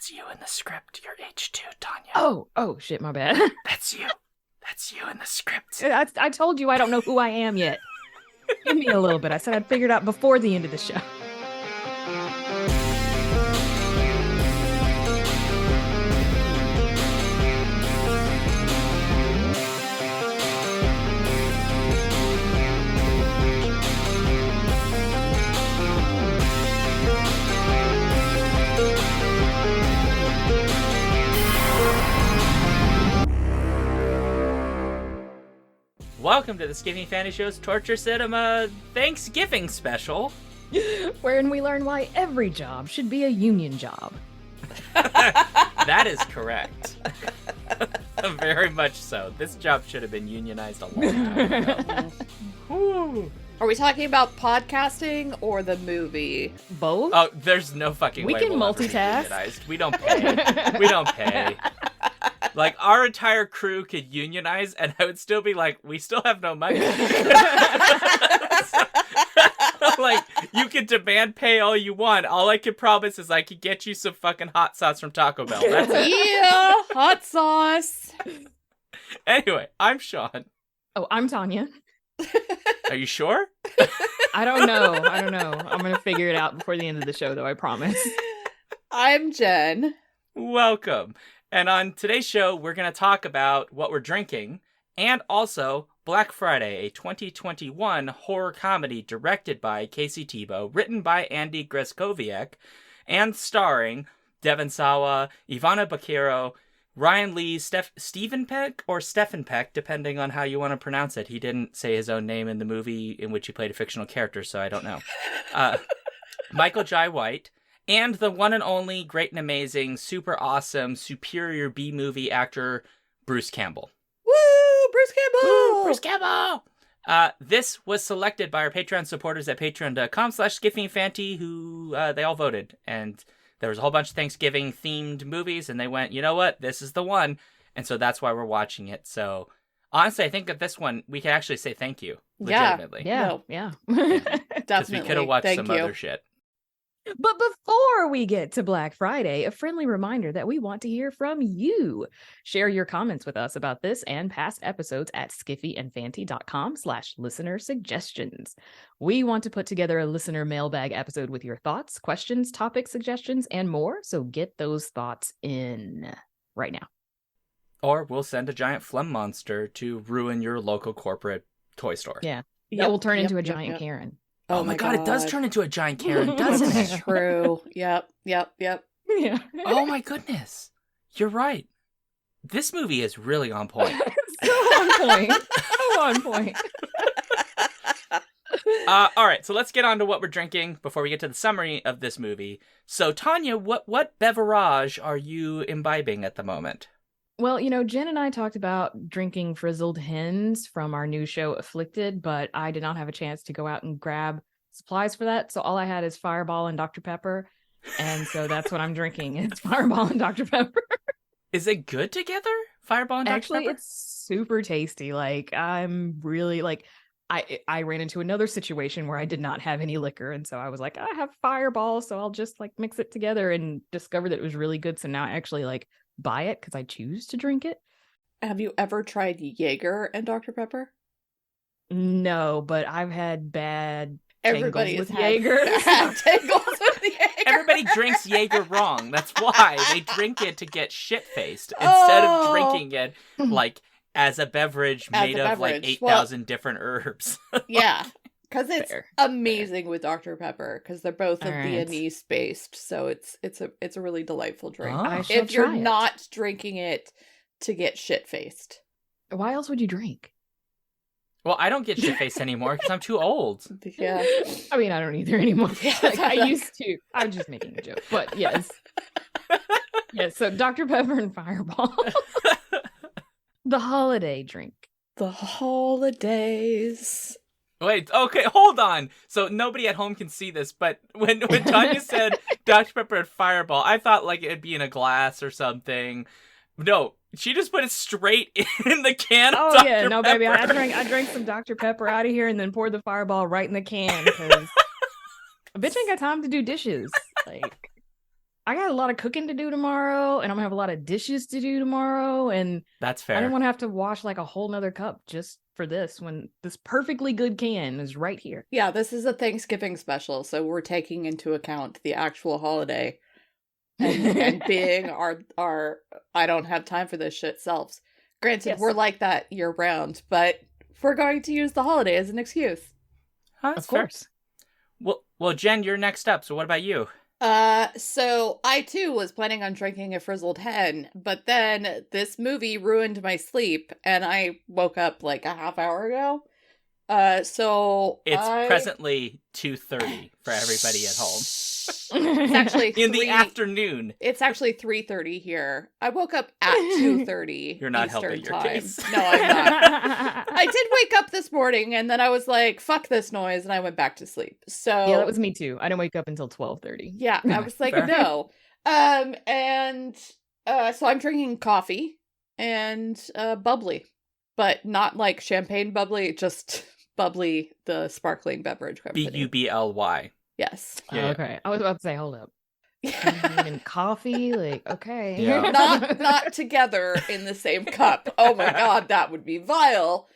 That's you in the script. You're H2, Tanya. Oh, shit, my bad. That's you. That's you in the script. I told you I don't know who I am yet. Give me a little bit. I said I'd figure it out before the end of the show. Welcome to the Skiffy Fantasy Show's Torture Cinema Thanksgiving special. Wherein we learn why every job should be a union job. That is correct. Very much so. This job should have been unionized a long time ago. Are we talking about podcasting or the movie? Both? Oh, there's no fucking We way can we'll ever be multitask. unionized. We don't pay. We don't pay. Like, our entire crew could unionize, and I would still be like, we still have no money. Like, you could demand pay all you want. All I could promise is I could get you some fucking hot sauce from Taco Bell. That's it. Yeah, hot sauce. Anyway, I'm Sean. Oh, I'm Tanya. Are you sure? I don't know. I'm going to figure it out before the end of the show, though, I promise. I'm Jen. Welcome. And on today's show, we're going to talk about what we're drinking and also Black Friday, a 2021 horror comedy directed by Casey Tebow, written by Andy Greskoviak, and starring Devon Sawa, Ivana Bakero, Ryan Lee, Stephen Peck, or Stephen Peck, depending on how you want to pronounce it. He didn't say his own name in the movie in which he played a fictional character, so I don't know. Michael Jai White, and the one and only great and amazing, super awesome, superior B-movie actor, Bruce Campbell. Woo, Bruce Campbell! Woo, Bruce Campbell! This was selected by our Patreon supporters at patreon.com/SkiffyandFanty, who they all voted. And there was a whole bunch of Thanksgiving-themed movies, and they went, you know what? This is the one. And so that's why we're watching it. So honestly, I think that this one, we can actually say thank you. Legitimately. Yeah. Because we could have watched Thank some you. other shit. But before we get to Black Friday, a friendly reminder that we want to hear from you. Share your comments with us about this and past episodes at skiffyandfanty.com/listener suggestions. We want to put together a listener mailbag episode with your thoughts, questions, topic suggestions, and more. So get those thoughts in right now. Or we'll send a giant phlegm monster to ruin your local corporate toy store. Yeah. That will turn into a giant Karen. Oh my god, it does turn into a giant Karen, doesn't it? True. Yep. Yeah. Oh my goodness. You're right. This movie is really on point. So on point. All right, so let's get on to what we're drinking before we get to the summary of this movie. So, Tanya, what beverage are you imbibing at the moment? Well, Jen and I talked about drinking frizzled hens from our new show, Afflicted, but I did not have a chance to go out and grab supplies for that. So all I had is Fireball and Dr. Pepper. And so that's what I'm drinking. It's Fireball and Dr. Pepper. Is it good together? Fireball and Dr. Actually, Pepper? it's super tasty. Like, I'm really like, I ran into another situation where I did not have any liquor. And so I was like, I have Fireball, so I'll just like mix it together, and discovered that it was really good. So now I actually like buy it because I choose to drink it. Have you ever tried Jaeger and Dr. Pepper? No, but I've had bad Everybody tangles has with had Jaeger. bad tangles with Jaeger. Everybody drinks Jaeger wrong. That's why. They drink it to get shit-faced instead of drinking it like as a beverage made of like 8,000 different herbs. Yeah. Because it's Fair. amazing with Dr. Pepper, because they're both of All the right. anise based, so it's a really delightful drink. Oh. I shall If you're try it. not drinking it to get shit faced. Why else would you drink? Well, I don't get shit-faced anymore because I'm too old. Yeah. I mean, I don't either anymore. Yeah, Like, I used to. I'm just making a joke. But yes. Yes, so Dr. Pepper and Fireball. The holiday drink. The holidays. Wait, okay, hold on. So nobody at home can see this, but when Tanya said Dr. Pepper and Fireball, I thought like it'd be in a glass or something. No, she just put it straight in the can. Of Oh Dr. yeah, no Pepper. baby, I drank some Dr. Pepper out of here and then poured the Fireball right in the can because a bitch ain't got time to do dishes. Like, I got a lot of cooking to do tomorrow, and I'm gonna have a lot of dishes to do tomorrow, and That's I fair. didn't want to have to wash like a whole nother cup just for this when this perfectly good can is right here. Yeah, this is a Thanksgiving special, so we're taking into account the actual holiday and being our I don't have time for this shit selves. Granted, Yes. we're like that year round, but we're going to use the holiday as an excuse. Huh, that's Of fair. course. Well, Jen, you're next up. So what about you? So I too was planning on drinking a frizzled hen, but then this movie ruined my sleep and I woke up like a half hour ago. So It's presently 2:30 for everybody at home. It's actually In the afternoon. It's actually 3:30 here. I woke up at 2:30. You're not Eastern helping your time. case. No, I'm not. I did wake up this morning and then I was like, fuck this noise, and I went back to sleep. So Yeah, that was me too. I didn't wake up until 12:30. yeah, I was like, Fair. no. So I'm drinking coffee and bubbly, but not like champagne bubbly, just bubbly, the sparkling beverage company. BUBLY. Yes. Yeah. Okay. I was about to say, hold up. And coffee, like, okay. Yeah. not together in the same cup. Oh my god, that would be vile.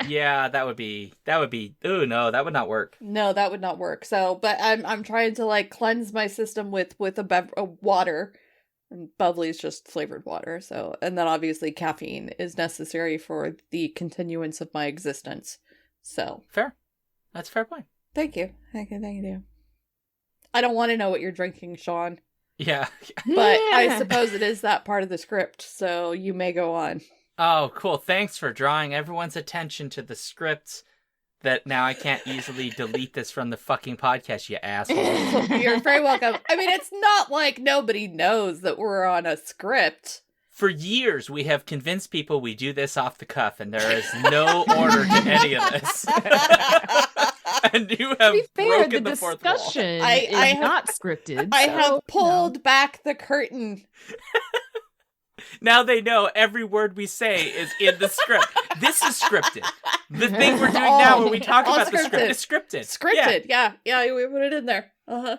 Yeah, that would be. Oh no, that would not work. No, that would not work. So, but I'm trying to like cleanse my system with a water, and bubbly is just flavored water. So, and then obviously caffeine is necessary for the continuance of my existence. So, Fair. That's a fair point. thank you. Thank you. I don't want to know what you're drinking, Sean, Yeah. but I suppose it is that part of the script, so you may go on. Oh, cool. Thanks for drawing everyone's attention to the script that now I can't easily delete this from the fucking podcast, you asshole. You're very welcome. I mean, it's not like nobody knows that we're on a script. For years, we have convinced people we do this off the cuff, and there is no order to any of this. And you have To be fair, broken the fourth wall. discussion I is have- not scripted. I so, have pulled back the curtain. Now they know every word we say is in the script. This is scripted. The thing we're doing now when we talk All about the script is scripted. Scripted, yeah, we put it in there. Uh-huh.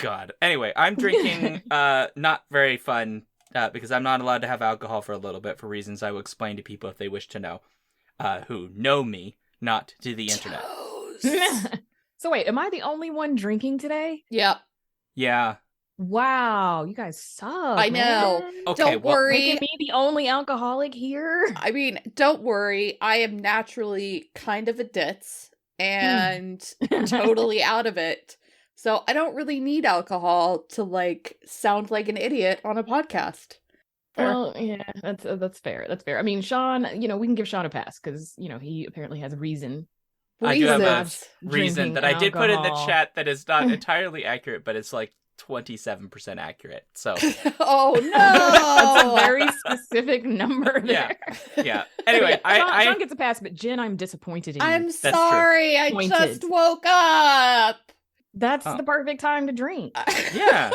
God. Anyway, I'm drinking not very fun because I'm not allowed to have alcohol for a little bit for reasons I will explain to people if they wish to know, who know me, not to the internet. So wait, am I the only one drinking today? Yep. Yeah. Wow, you guys suck. I know. man. Okay, Don't well, worry. Making me the only alcoholic here. I mean, don't worry. I am naturally kind of a ditz and totally out of it. So I don't really need alcohol to like sound like an idiot on a podcast. Well, yeah, that's fair. That's fair. I mean, Sean, we can give Sean a pass because he apparently has reason. I do have a Reasons. reason Drinking that I did put in the alcohol. chat that is not entirely accurate, but it's like 27% accurate. So, Oh That's a no. very specific number Yeah. there. yeah. Anyway, Sean gets a pass, but Jen, I'm disappointed in you. I'm true. sorry. I Pointed. just woke up. That's Huh. the perfect time to drink. Yeah.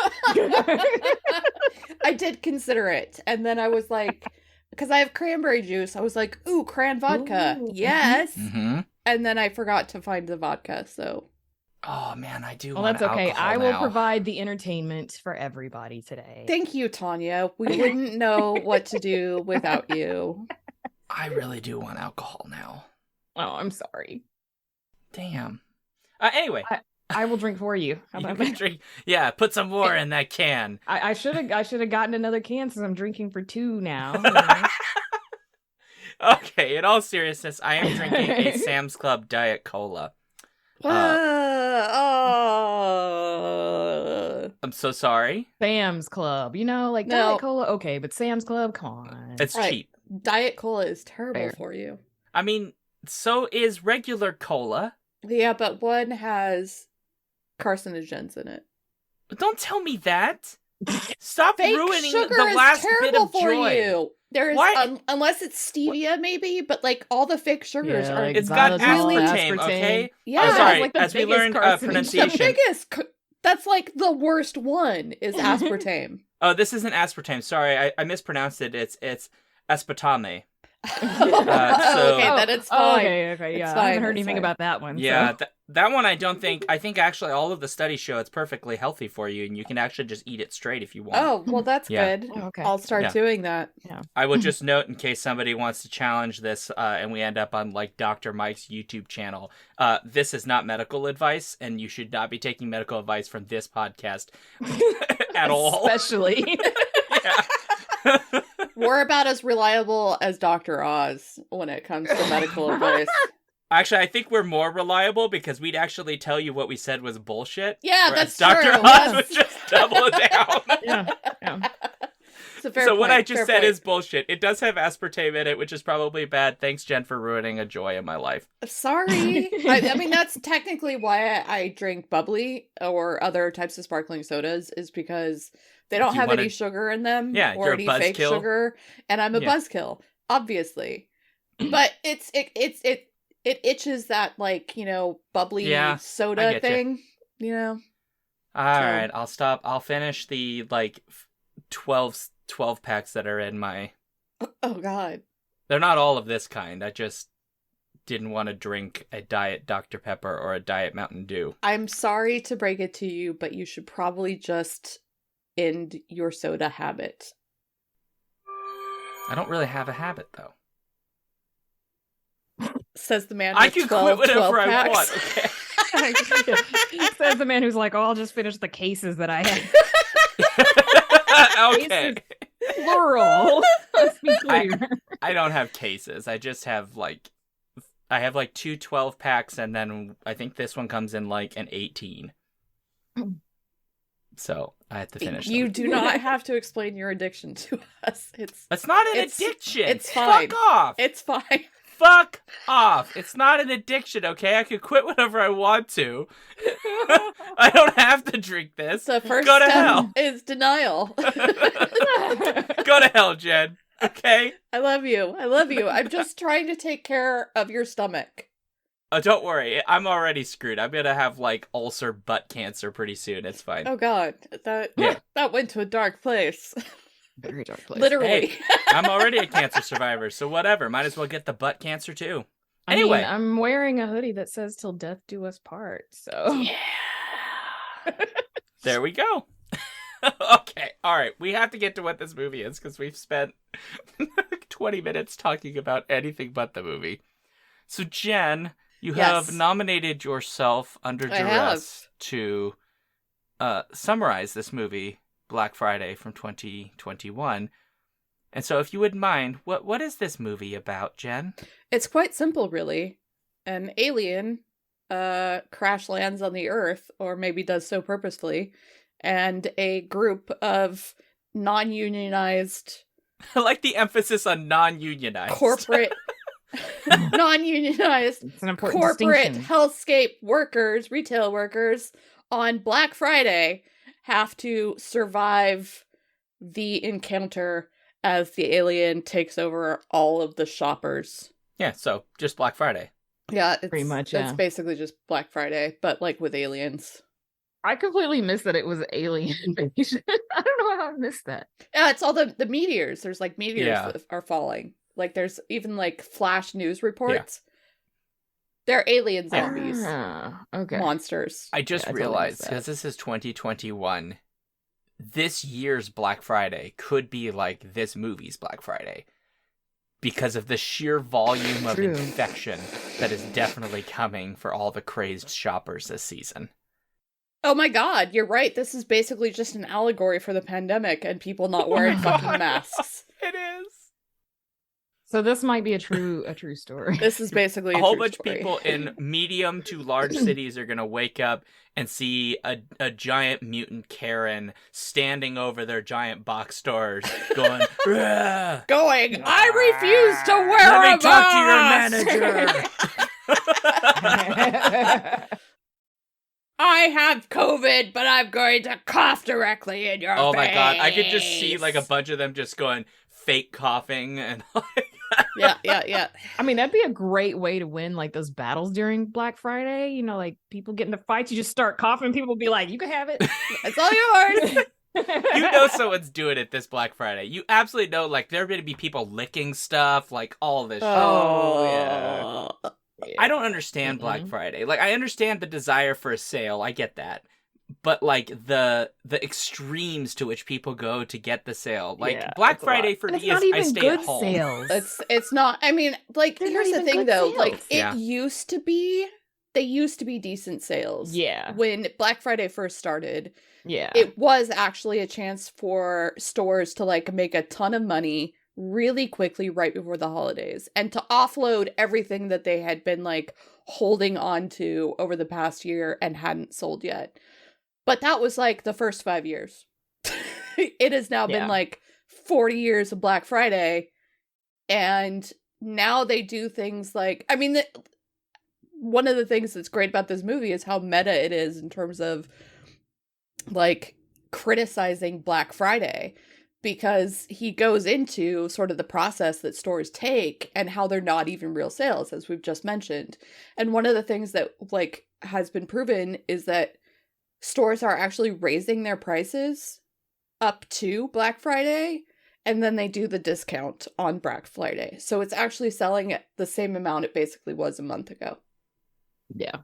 I did consider it. And then I was like, because I have cranberry juice, I was like, ooh, cran vodka. Ooh. Yes. Mm-hmm. And then I forgot to find the vodka. So Oh, man, I do Well, want that's okay. alcohol I will now. provide the entertainment for everybody today. thank you, Tanya. We wouldn't know what to do without you. I really do want alcohol now. Oh, I'm sorry. Damn. Anyway, I will drink for you. How you about can that? drink. Yeah, put some more in that can. I should have gotten another can since I'm drinking for two now. Okay, in all seriousness, I am drinking a Sam's Club Diet Cola. I'm so sorry. Sam's Club, like No. Diet Cola, okay, but Sam's Club, come on. It's Right. cheap. Diet Cola is terrible Fair. for you. I mean, so is regular cola. Yeah, but one has carcinogens in it. Don't tell me that. Stop Fake ruining sugar the is last bit terrible of for joy. you. There's Why? Unless it's stevia, maybe, but like all the fake sugars Yeah, are. like It's got Xylitol, aspartame, okay? Yeah, I'm That's sorry, like the as we biggest learned carcinogen. the pronunciation. biggest. That's like the worst one is aspartame. Oh, this isn't aspartame. Sorry, I mispronounced it. It's aspartame. Okay, then it's fine. Okay, yeah. It's I fine, haven't heard it's anything fine. about that one. Yeah, So. that one I think actually all of the studies show it's perfectly healthy for you, and you can actually just eat it straight if you want. Oh, well, that's Yeah. good. Oh, okay. I'll start Yeah. doing that. I will just note, in case somebody wants to challenge this and we end up on like Dr. Mike's YouTube channel, this is not medical advice, and you should not be taking medical advice from this podcast at all. Especially. Yeah. We're about as reliable as Dr. Oz when it comes to medical advice. Actually, I think we're more reliable because we'd actually tell you what we said was bullshit. Yeah, whereas that's Dr. true. Oz would just double it down. Yeah. It's a fair So what point, I just fair said point. is bullshit. It does have aspartame in it, which is probably bad. Thanks, Jen, for ruining a joy in my life. Sorry. I mean, that's technically why I drink bubbly or other types of sparkling sodas, is because they don't You have any wanna- sugar in them, Yeah, or you're a any fake buzzkill. sugar, and I'm a Yeah. buzzkill, obviously. But it itches that, like, bubbly Yeah, I soda getcha. thing, you know. All right, I'll stop. I'll finish the 12 packs that are in my... Oh God. They're not all of this kind. I just didn't want to drink a Diet Dr. Pepper or a Diet Mountain Dew. I'm sorry to break it to you, but you should probably just end your soda habit. I don't really have a habit, though. Says the man I with can 12, quit whenever 12 I packs. want, okay? Says the man who's like, "Oh, I'll just finish the cases that I have." Okay. Plural. Let's be clear. I don't have cases. I just have I have 2 12 packs, and then I think this one comes in an 18. So I have to finish You them. do not have to explain your addiction to us. That's not an it's- addiction. it's fine. Fuck off. It's fine. Fuck off. It's not an addiction, okay? I could quit whenever I want to. I don't have to drink this. The first Go to step hell. is denial. Go to hell, Jen. Okay? I love you. I love you. I'm just trying to take care of your stomach. Oh, don't worry. I'm already screwed. I'm gonna have ulcer butt cancer pretty soon. It's fine. Oh God, Yeah. that went to a dark place. Very dark place. Literally. Hey, I'm already a cancer survivor, so whatever. Might as well get the butt cancer too. I mean, Anyway. I'm wearing a hoodie that says "Till death do us part." So Yeah. There we go. Okay, all right. We have to get to what this movie is because we've spent 20 minutes talking about anything but the movie. So, Jen, you Yes. have nominated yourself under I duress to summarize this movie, Black Friday from 2021. And so, if you wouldn't mind, what is this movie about, Jen? It's quite simple, really. An alien crash lands on the Earth, or maybe does so purposefully, and a group of non-unionized I like the emphasis on non-unionized. corporate non-unionized it's an important corporate distinction. hellscape workers, retail workers on Black Friday have to survive the encounter as the alien takes over all of the shoppers. Yeah, so just Black Friday. Yeah, it's Pretty much, It's yeah. basically just Black Friday, but with aliens. I completely missed that it was alien invasion. I don't know how I missed that. Yeah, it's all the meteors. There's meteors Yeah. that are falling. There's even flash news reports. They're alien zombies, Ah, okay. monsters. I just Yeah, I totally realized, missed that. because this is 2021, this year's Black Friday could be like this movie's Black Friday. Because of the sheer volume of True. infection that is definitely coming for all the crazed shoppers this season. Oh my God, you're right. This is basically just an allegory for the pandemic and people not wearing fucking masks. It is. So this might be a true story. This is basically A a whole true bunch story. of people in medium to large cities are going to wake up and see a giant mutant Karen standing over their giant box stores going, "Rah! going, I refuse to wear Let a me talk to your mask! manager." I have COVID, but I'm going to cough directly in your face. Oh my god, I could just see a bunch of them just going fake coughing and Yeah. I mean, that'd be a great way to win those battles during Black Friday. People get into fights, you just start coughing, people will be like, "You can have it." It's all yours. You know someone's doing it this Black Friday. You absolutely know, like, there are going to be people licking stuff, like, all this shit. Oh, yeah. I don't understand Black Friday. Like, I understand the desire for a sale. I get that. But, like, the extremes to which people go to get the sale. Like, Yeah, Black it's a Friday lot. for And me it's not is I even stay good at home. sales. It's not. I mean, like, They're here's not the even thing, good though. sales. Like, it Yeah. used to be. They used to be decent sales. Yeah. When Black Friday first started, Yeah. it was actually a chance for stores to, like, make a ton of money really quickly right before the holidays and to offload everything that they had been, like, holding on to over the past year and hadn't sold yet. But that was, like, the first 5 years. It has now been, Yeah. like, 40 years of Black Friday, and now they do things like, I mean, one of the things that's great about this movie is how meta it is in terms of, like, criticizing Black Friday, because he goes into sort of the process that stores take and how they're not even real sales, as we've just mentioned. And one of the things that, like, has been proven is that stores are actually raising their prices up to Black Friday, and then they do the discount on Black Friday. So it's actually selling at the same amount it basically was a month ago. Yeah.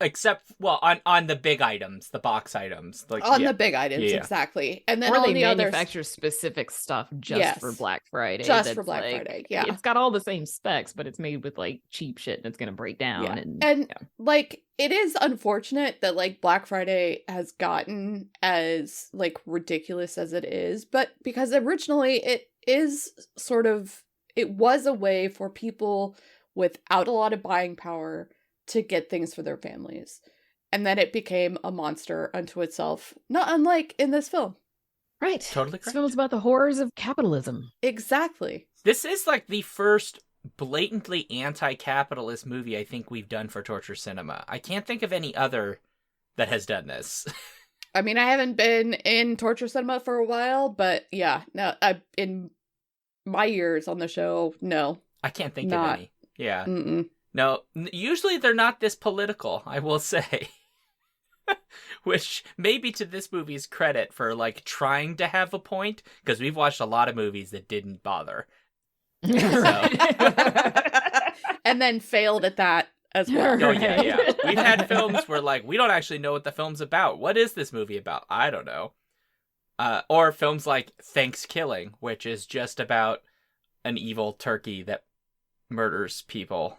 Except, well, on the big items, the box items. Like, On yeah. the big items, Yeah. exactly. And then Or on they the others, manufacture specific stuff just Yes. for Black Friday. Just for that's, Black like, Friday, yeah. It's got all the same specs, but it's made with, like, cheap shit and it's gonna break down. Yeah. And And like, it is unfortunate that, like, Black Friday has gotten as, like, ridiculous as it is, but because originally it is sort of, it was a way for people without a lot of buying power to get things for their families. And then it became a monster unto itself, not unlike in this film. right. Totally This correct. film is about the horrors of capitalism. Exactly. This is, like, the first blatantly anti-capitalist movie I think we've done for Torture Cinema. I can't think of any other that has done this. I mean, I haven't been in torture cinema for a while, but yeah, no, in my years on the show, no. I can't think Not. of any. Yeah. Mm-mm. No, usually they're not this political, I will say. Which may be to this movie's credit for, like, trying to have a point, because we've watched a lot of movies that didn't bother. And then failed at that as well. Oh, yeah, Right. yeah. We've had films where, like, we don't actually know what the film's about. What is this movie about? I don't know. Or films like Thanksgiving, which is just about an evil turkey that murders people.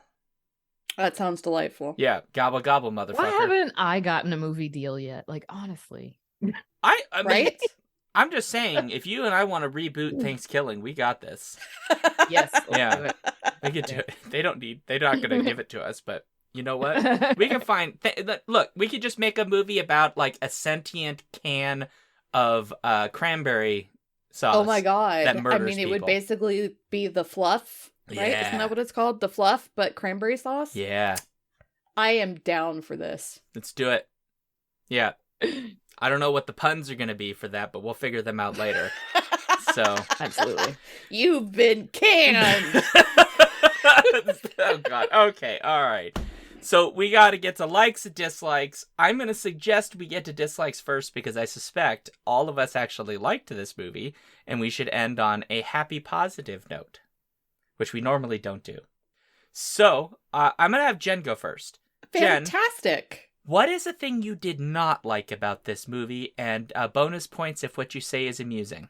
That sounds delightful. Yeah, gobble gobble, motherfucker. Why haven't I gotten a movie deal yet? Like, honestly. I mean, Right? I'm just saying, if you and I want to reboot Thanksgiving, we got this. Yes. Yeah. do it. We could do it. They're not going to give it to us, but you know what? We can find, look, we could just make a movie about, like, a sentient can of cranberry sauce. Oh my god. that I murders mean, it would people. basically be the fluff, right? Yeah. Isn't that what it's called? The fluff, but cranberry sauce? Yeah, I am down for this. let's do it. Yeah. I don't know what the puns are going to be for that, but we'll figure them out later. So. Absolutely. You've been canned. Oh god. Okay, alright. So we gotta get to likes and dislikes. I'm gonna suggest we get to dislikes first because I suspect all of us actually liked this movie, and we should end on a happy positive note, which we normally don't do. So, I'm gonna have Jen go first. Jen, Fantastic. what is a thing you did not like about this movie, and bonus points if what you say is amusing?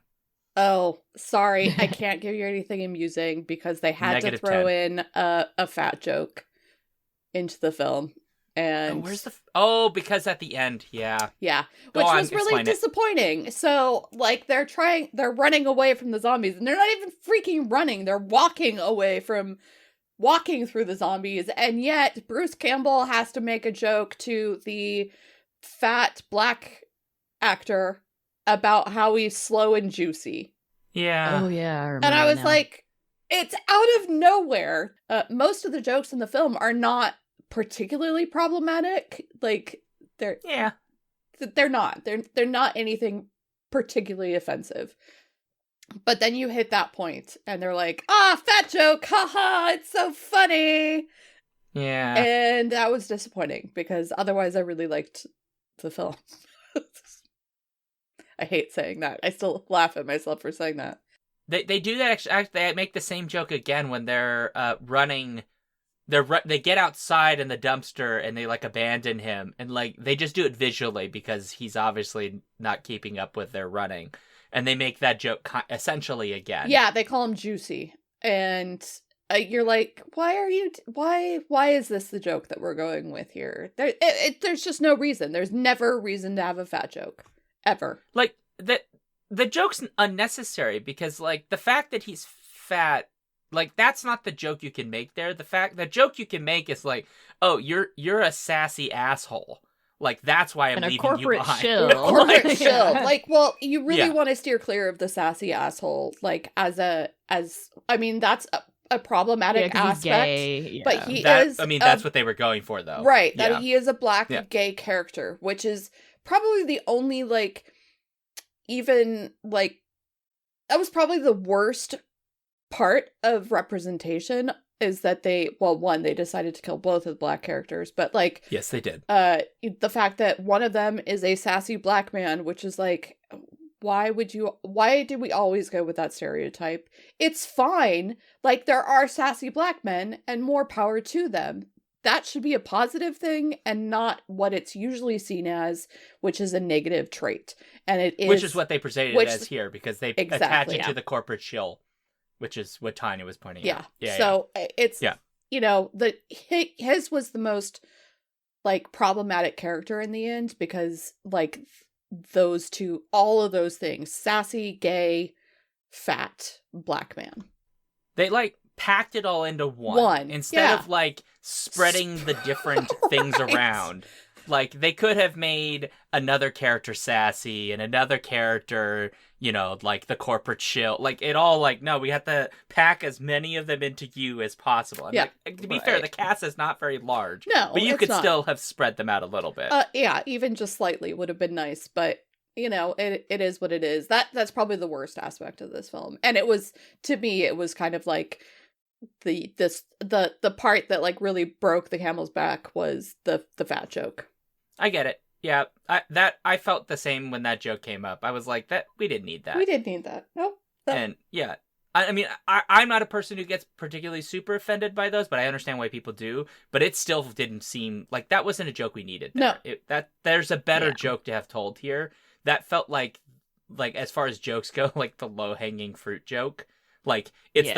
Oh, sorry. I can't give you anything amusing because they had Negative to throw 10. in a fat joke into the film. And Oh, where's the... Oh, because at the end, yeah. yeah, Go which on, was really explain it. disappointing. So, like, they're running away from the zombies, and they're not even freaking running. They're walking through the zombies, and yet Bruce Campbell has to make a joke to the fat black actor about how he's slow and juicy. Yeah. Oh, yeah. I remember And I was now. like, it's out of nowhere. Most of the jokes in the film are not particularly problematic. Like, Yeah. they're not. They're not anything particularly offensive. But then you hit that point, and they're like, fat joke, haha, it's so funny. Yeah. And that was disappointing, because otherwise I really liked the film. I hate saying that. I still laugh at myself for saying that. They do that. Actually, they make the same joke again when they're running. They get outside in the dumpster and they like abandon him, and like they just do it visually because he's obviously not keeping up with their running, and they make that joke essentially again. Yeah, they call him Juicy, and you're like, why is this the joke that we're going with here? There's just no reason. There's never a reason to have a fat joke ever. Like the joke's unnecessary because like the fact that he's fat, like that's not the joke you can make there. The joke you can make is like, oh, you're a sassy asshole. Like that's why I'm and leaving you behind. Shill. Corporate shill. Like, well, you really Yeah. want to steer clear of the sassy asshole. Like I mean, that's a problematic 'cause he's aspect. gay, But yeah. he is. I mean, that's what they were going for though. Right. That Yeah. he is a black Yeah. gay character, which is probably the only like even like that was probably the worst part of representation is that they decided to kill both of the black characters, but like Yes, they did. the fact that one of them is a sassy black man, which is like why did we always go with that stereotype? It's fine. Like there are sassy black men and more power to them. That should be a positive thing and not what it's usually seen as, which is a negative trait. And it is Which is what they presented it as here because they attach Exactly, it yeah. to the corporate shill, which is what Tanya was pointing yeah. out. Yeah. So it's Yeah. you know, his was the most like problematic character in the end because like those two, all of those things, sassy, gay, fat, black man. They like packed it all into one instead yeah. of like spreading the different things Right. around. Like they could have made another character sassy and another character, you know, like the corporate shill. Like it all like no, we have to pack as many of them into you as possible. And Yeah. like, to be fair, the cast is not very large. No, but you it's could not. still have spread them out a little bit. Yeah, even just slightly would have been nice, but you know, it is what it is. That's probably the worst aspect of this film. And it was, to me, it was kind of like the part that like really broke the camel's back was the fat joke. I get it. Yeah, I felt the same when that joke came up. I was like, that we didn't need that. We did need that. Nope. And yeah, I mean, I'm not a person who gets particularly super offended by those, but I understand why people do. But it still didn't seem like that wasn't a joke we needed. There. No, there's a better Yeah. joke to have told here. That felt like as far as jokes go, like the low hanging fruit joke. Like it's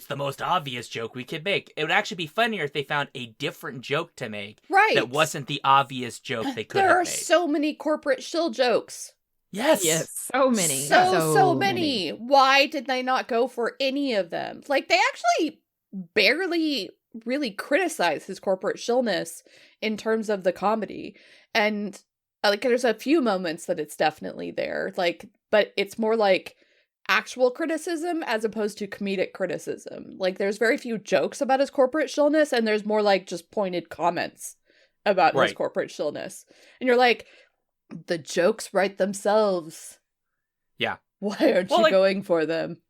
the most obvious joke we could make. It would actually be funnier if they found a different joke to make right. that wasn't the obvious joke they could There have are made. so many corporate shill jokes. Yes. Yes, so many. So many. Why did they not go for any of them? Like, they actually barely really criticize his corporate shillness in terms of the comedy. And, like, there's a few moments that it's definitely there. Like, but it's more like actual criticism as opposed to comedic criticism. Like, there's very few jokes about his corporate shillness, and there's more, like, just pointed comments about his Right. corporate shillness. And you're like, the jokes write themselves. Yeah. Why aren't Well, you like- going for them?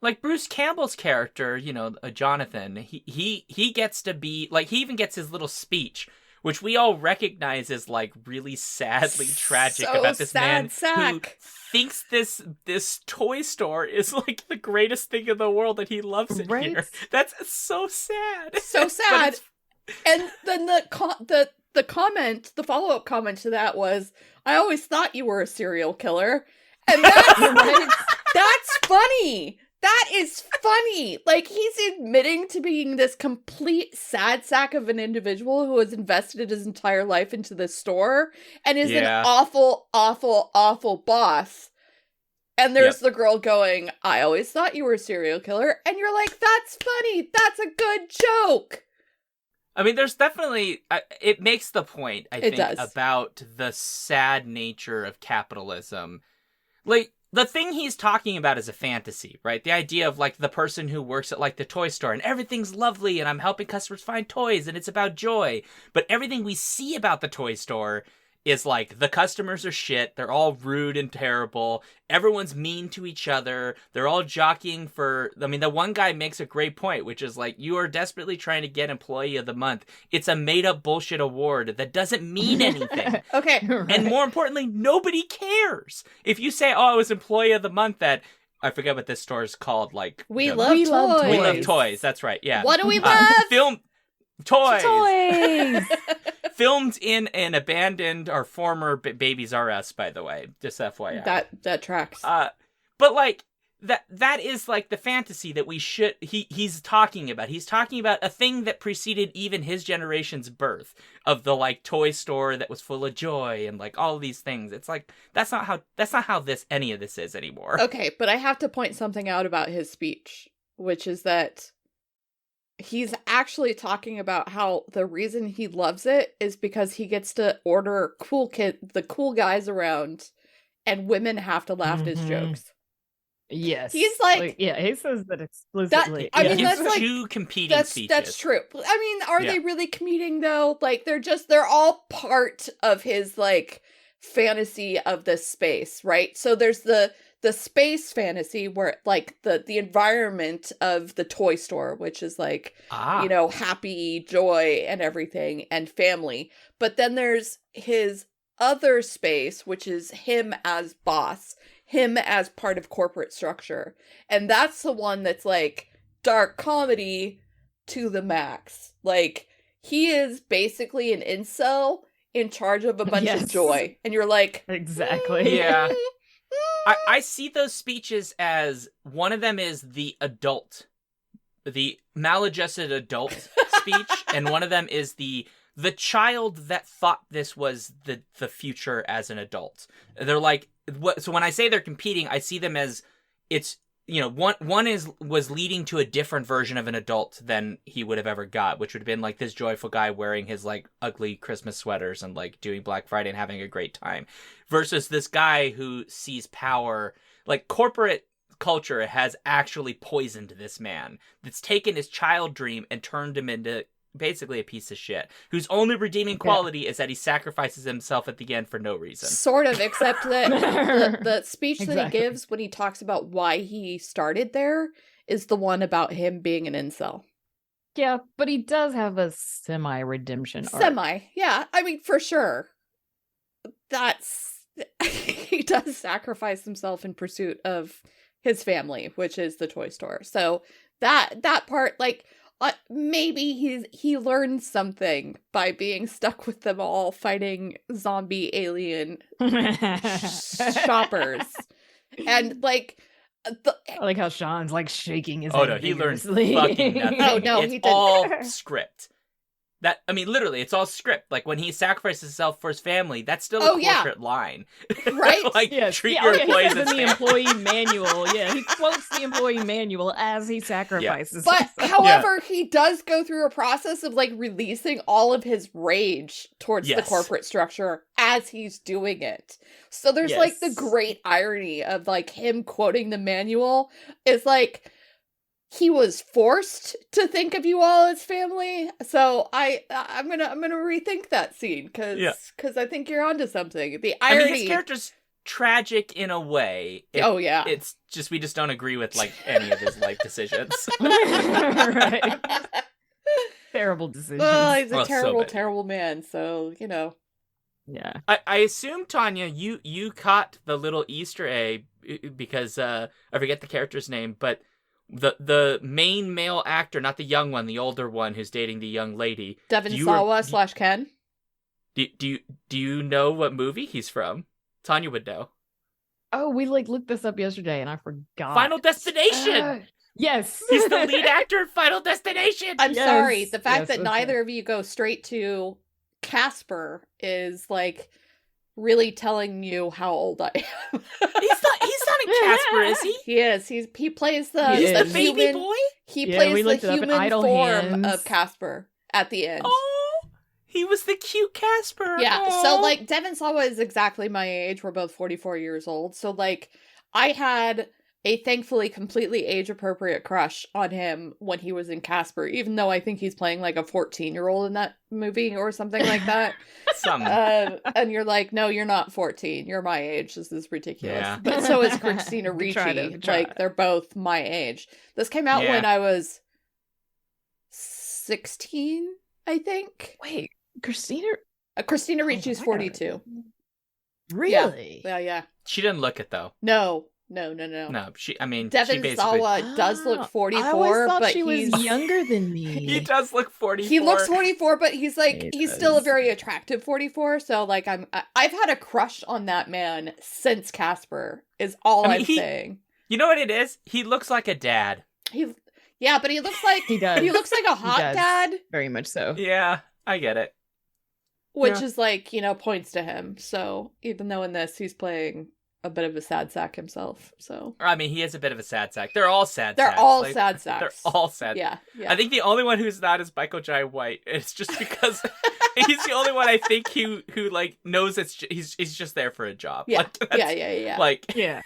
Like Bruce Campbell's character, you know, Jonathan, he gets to be like he even gets his little speech, which we all recognize as like really sadly tragic So about this man who sack. thinks this toy store is like the greatest thing in the world and he loves it Right? here. That's so sad. So But sad. it's- And then the comment, the follow-up comment to that was, I always thought you were a serial killer. And that's funny. That is funny. Like, he's admitting to being this complete sad sack of an individual who has invested his entire life into this store and is Yeah. an awful, awful, awful boss. And there's Yep. the girl going, I always thought you were a serial killer. And you're like, that's funny. That's a good joke. I mean, there's definitely it makes the point, I think, does. about the sad nature of capitalism. Like, the thing he's talking about is a fantasy, right? The idea of, like, the person who works at, like, the toy store and everything's lovely and I'm helping customers find toys and it's about joy. But everything we see about the toy store is like the customers are shit. They're all rude and terrible. Everyone's mean to each other. They're all jockeying for. I mean, the one guy makes a great point, which is like, you are desperately trying to get Employee of the Month. It's a made up bullshit award that doesn't mean anything. Okay. Right. And more importantly, nobody cares. If you say, "Oh, it was Employee of the Month at," I forget what this store is called. Like We the- love We love toys. We Love Toys. That's right. Yeah. What do we love? Film toys. Toys. Filmed in an abandoned or former Babies R Us, by the way, just FYI. That tracks. But like that is like the fantasy that he's talking about. He's talking about a thing that preceded even his generation's birth, of the like toy store that was full of joy and like all of these things. It's like that's not how any of this is anymore. Okay, but I have to point something out about his speech, which is that he's actually talking about how the reason he loves it is because he gets to order the cool guys around, and women have to laugh at his Mhm. jokes. Yes. He's like- yeah, he says that explicitly. I He mean, gives that's like- two competing That's speeches. true. I mean, are Yeah. they really competing though? Like they're all part of his like fantasy of this space, right? So there's the space fantasy where like the environment of the toy store, which is like happy, joy and everything, and family. But then there's his other space, which is him as boss, him as part of corporate structure. And that's the one that's like dark comedy to the max. Like he is basically an incel in charge of a bunch of Yes. joy. And you're like, Exactly. Yeah. I see those speeches as one of them is the maladjusted adult speech, and one of them is the child that thought this was the future as an adult. They're like, so when I say they're competing, I see them as it's, one was leading to a different version of an adult than he would have ever got, which would have been like this joyful guy wearing his like ugly Christmas sweaters and like doing Black Friday and having a great time, versus this guy who sees power. Like corporate culture has actually poisoned this man. That's taken his child dream and turned him into basically a piece of shit, whose only redeeming quality is that he sacrifices himself at the end for no reason. sort of, except that the speech that Exactly. he gives when he talks about why he started there is the one about him being an incel. Yeah, but he does have a semi-redemption arc. Yeah. I mean, for sure. He does sacrifice himself in pursuit of his family, which is the toy store. So that part, like, maybe he learned something by being stuck with them all fighting zombie alien shoppers. And like I like how Sean's like shaking his Oh head no, he learned vigorously. fucking nothing. Oh, no, it's he didn't. all script. Literally, it's all script. Like when he sacrifices himself for his family, that's still a corporate line, Right? like Yes. treat Yeah, your he employees says as in the family. employee manual. Yeah, he quotes the employee manual as he sacrifices. But himself. however, he does go through a process of like releasing all of his rage towards the Yes. corporate structure as he's doing it. So there's like the Yes. great irony of like him quoting the manual is like he was forced to think of you all as family. So I'm gonna rethink that scene because I think you're onto something. The I irony. mean, his character's tragic in a way. Yeah. It's just we just don't agree with like any of his life decisions. Right. Terrible decisions. Well, he's a Well, so terrible, bad. terrible man. So Yeah. I assume, Tanya, you caught the little Easter egg because I forget the character's name, but the main male actor, not the young one, the older one who's dating the young lady. Devin You Sawa were- / Ken. Do you know what movie he's from? Tanya would know. Oh, we like looked this up yesterday and I forgot. Final Destination. Yes. He's the lead actor in Final Destination. I'm Yes, sorry. The fact yes, that that's neither of you go straight to Casper is like really telling you how old I am. He's not in Casper, is he? He is. He plays the He He's the is. baby human, boy. He Yeah, plays we the looked it up in human Idle form Hands. of Casper at the end. Oh, he was the cute Casper. Yeah, Aw. so like Devin Sawa is exactly my age. We're both 44 years old. So like I had a thankfully completely age-appropriate crush on him when he was in Casper, even though I think he's playing like a 14-year-old in that movie or something like that. And you're like, no, you're not 14. You're my age. This is ridiculous. Yeah. But so is Christina They try Ricci. to- Like, they're both my age. This came out Yeah. when I was 16, I think. Wait, Christina? Christina Hold on, Ricci's I gotta- 42. Really? Yeah. She didn't look it though. No. No, she Devin she basically Sawa does look 44, I always thought but she was he's younger than me. he does look 44. he looks 44, but he's like He he's still a does. very attractive 44. So like I've had a crush on that man since Casper. Is all I mean, I'm saying. You know what it is? He looks like a dad. Yeah, but he looks like He does. he looks like a hot does. dad, Very much so. Yeah, I get it. which Yeah. is like, you know, points to him. So even though in this he's playing a bit of a sad sack himself, so I mean, he is a bit of a sad sack. They're all sad they're sacks. all Like, sad sacks. They're all sad. Yeah. I think the only one who's not is Michael Jai White. It's just because he's the only one I think who like knows he's just there for a job. Yeah. Like, that's- Yeah. Like Yeah.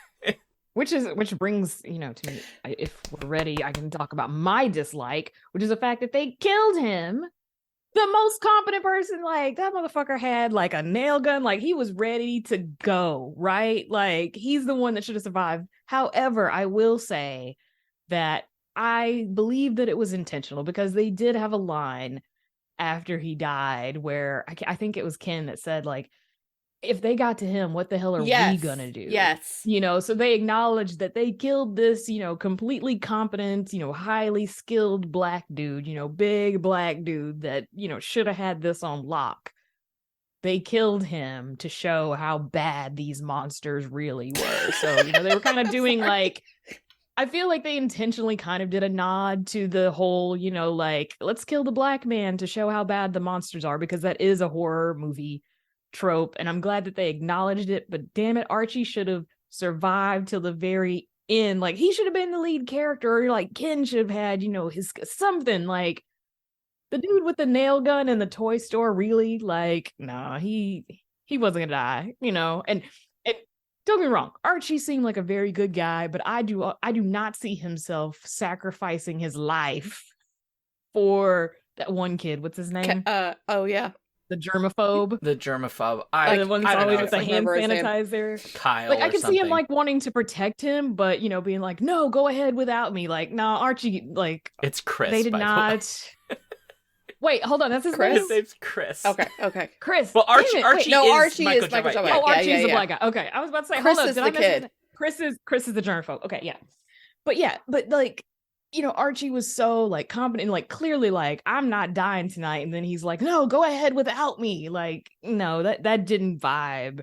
Which brings, to me, if we're ready, I can talk about my dislike, which is the fact that they killed him. The most competent person, like, that motherfucker had like a nail gun, like he was ready to go, right? Like, he's the one that should have survived. However, I will say that I believe that it was intentional, because they did have a line after he died where I think it was Ken that said, like, if they got to him, what the hell are we gonna do? Yes. So they acknowledged that they killed this, completely competent, highly skilled black dude, big black dude that, should have had this on lock. They killed him to show how bad these monsters really were. So, they were kind of doing like, I feel like they intentionally kind of did a nod to the whole, like, let's kill the black man to show how bad the monsters are, because that is a horror movie trope, and I'm glad that they acknowledged it. But damn it, Archie should have survived till the very end. Like, he should have been the lead character, or like Ken should have had, his something. Like, the dude with the nail gun in the toy store, really, like, nah, he wasn't gonna die, and don't get me wrong, Archie seemed like a very good guy, but I do not see himself sacrificing his life for that one kid. What's his name? Oh yeah. The germaphobe. the germaphobe. The one that's I don't always know. with the I hand remember his name. sanitizer. Kyle. Like, I or can see him something. like wanting to protect him, but being like, no, go ahead without me. Like, no, Archie, like, It's Chris. they did by the way. not. Wait, hold on, that's his Chris? name? His name's Chris. Okay. Chris. Well, Damn Archie. it, Archie wait. No, is Archie Michael is Jai Michael White. Jai Yeah. Oh, White. Archie's the yeah. black guy. Okay, I was about to say, Chris hold up, is did the I mention kid. Chris is the germaphobe. Okay, yeah. But yeah, but like, Archie was so like competent, like clearly like, I'm not dying tonight, and then he's like, no, go ahead without me. Like, no, that didn't vibe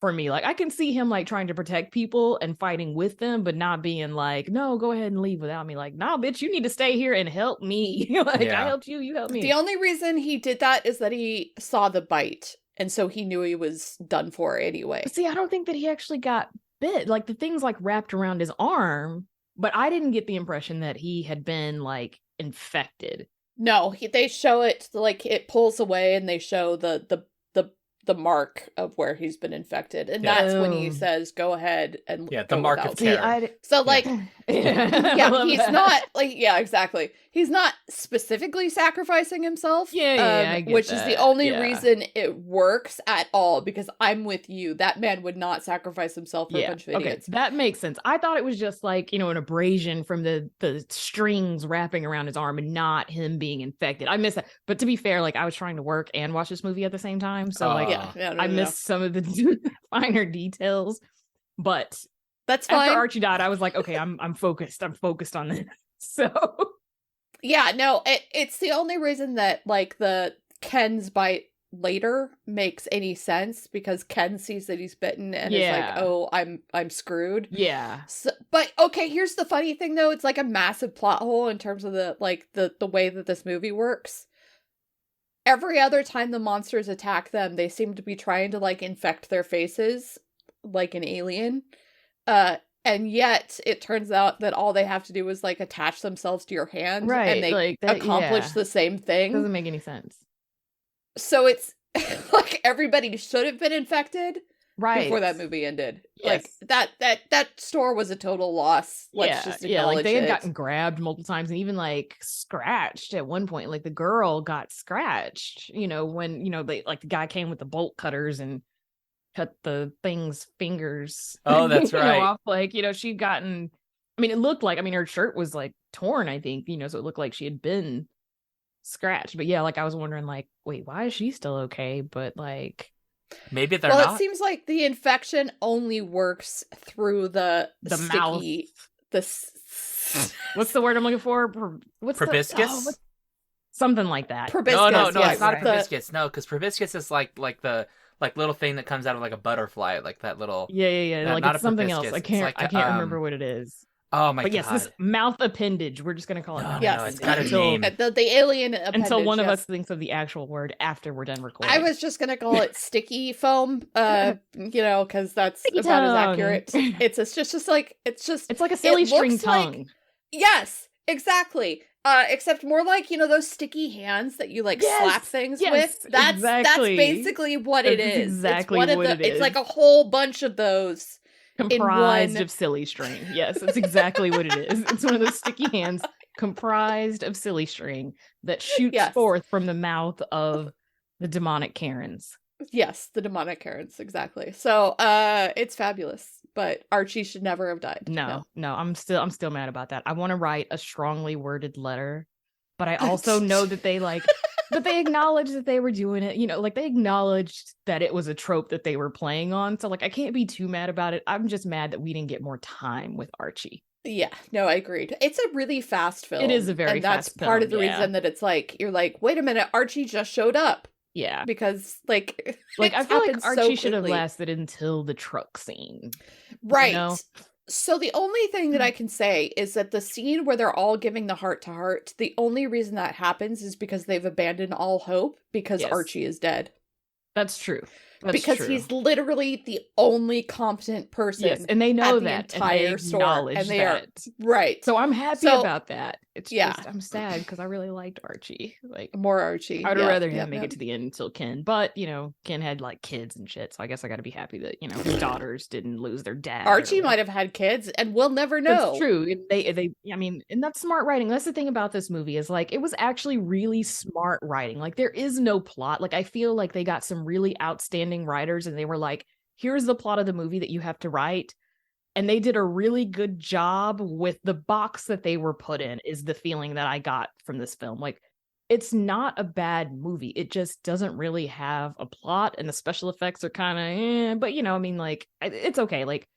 for me. Like, I can see him like trying to protect people and fighting with them, but not being like, no, go ahead and leave without me. Like, nah, bitch, you need to stay here and help me. Like, Yeah. I helped you, you helped me. The only reason he did that is that he saw the bite, and so he knew he was done for anyway. See, I don't think that he actually got bit. Like, the thing's like wrapped around his arm, but I didn't get the impression that he had been like infected. No, they show it like it pulls away, and they show the mark of where he's been infected, and Yeah. that's when he Oh. says, "Go ahead and Yeah, the go mark of without terror. me." So like, yeah, yeah, he's not like, yeah, exactly. He's not specifically sacrificing himself. Yeah, I get which is the that. only Yeah. reason it works at all. Because I'm with you. That man would not sacrifice himself for a bunch of okay, idiots. that makes sense. I thought it was just like, an abrasion from the strings wrapping around his arm and not him being infected. I missed that. But to be fair, like, I was trying to work and watch this movie at the same time, so like, Yeah, no, I missed some of the finer details. But That's fine. after Archie died, I was like, okay, I'm focused. I'm focused on this. So Yeah, no, it's the only reason that like the Ken's bite later makes any sense, because Ken sees that he's bitten and is like, Yeah. "Oh, I'm screwed." yeah. So, but okay, here's the funny thing though, it's like a massive plot hole in terms of the way that this movie works. Every other time the monsters attack them, they seem to be trying to like infect their faces like an alien. And yet it turns out that all they have to do is like attach themselves to your hand, Right, and they like that, accomplish yeah. the same thing. Doesn't make any sense. So it's like everybody should have been infected, right before that movie ended. Yes. Like that store was a total loss. Let's just acknowledge like they had it. gotten grabbed multiple times and even like scratched at one point. Like the girl got scratched, when they like the guy came with the bolt cutters and cut the thing's fingers. Oh, that's right. Off. Like, she'd gotten, I mean, it looked like, her shirt was like torn, I think, so it looked like she had been scratched. But yeah, like I was wondering, like, wait, why is she still okay? But like, maybe they're not. It seems like the infection only works through the sticky, mouth. What's the word I'm looking for? Proboscis? Something like that. Proboscis. No, yes, it's not a proboscis. No, because proboscis is like the little thing that comes out of like a butterfly, like that little. Yeah. Like it's something else. I can't remember what it is. Oh my god! But yes, this mouth appendage. We're just gonna call it. Yes, it's got a name. The alien appendage. Until one of us thinks of the actual word after we're done recording. I was just gonna call it sticky foam. Because that's sticky about tongue. as accurate. It's like a silly string tongue. Yes, exactly. Except more like those sticky hands that you like slap things with. That's basically what it is. Exactly it's what it is. It's like a whole bunch of those comprised of silly string. Yes, that's exactly what it is. It's one of those sticky hands comprised of silly string that shoots forth from the mouth of the demonic Karens. Yes, the demonic Karens, exactly. So it's fabulous. But Archie should never have died. No, I'm still mad about that. I want to write a strongly worded letter, but I also know that they but they acknowledged that they were doing it. Like they acknowledged that it was a trope that they were playing on. So like I can't be too mad about it. I'm just mad that we didn't get more time with Archie. Yeah, no, I agreed. It's a really fast film. It is a very fast film. That's part of the reason that it's like you're like, wait a minute, Archie just showed up. Yeah, because like I feel like Archie should have lasted until the truck scene, right? So the only thing that I can say is that the scene where they're all giving the heart to heart, the only reason that happens is because they've abandoned all hope because Archie is dead. That's true. He's literally the only competent person. Yes, and they know that the entire store, and they are right. So I'm happy about that. It's just I'm sad because I really liked Archie. Like more Archie. I'd rather him make it to the end until Ken, but Ken had like kids and shit. So I guess I got to be happy that his daughters didn't lose their dad. Archie might have had kids, and we'll never know. That's true. And that's smart writing. That's the thing about this movie is like it was actually really smart writing. Like there is no plot. Like I feel like they got some really outstanding writers and they were like, here's the plot of the movie that you have to write, and they did a really good job with the box that they were put in, is the feeling that I got from this film. Like it's not a bad movie, it just doesn't really have a plot, and the special effects are kind of but it's okay. Like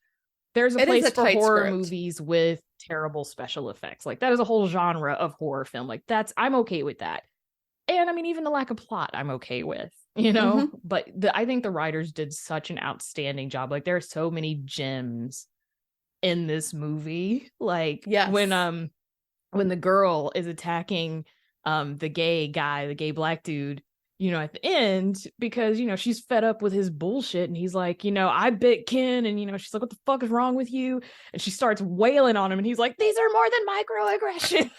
there's a place for horror movies with terrible special effects. Like that is a whole genre of horror film. Like I'm okay with that. And even the lack of plot I'm okay with, but I think the writers did such an outstanding job. Like there are so many gems in this movie. Like when the girl is attacking the gay guy, the gay black dude, at the end, because she's fed up with his bullshit, and he's like, I bit Ken, and she's like, what the fuck is wrong with you? And she starts wailing on him, and he's like, these are more than microaggressions.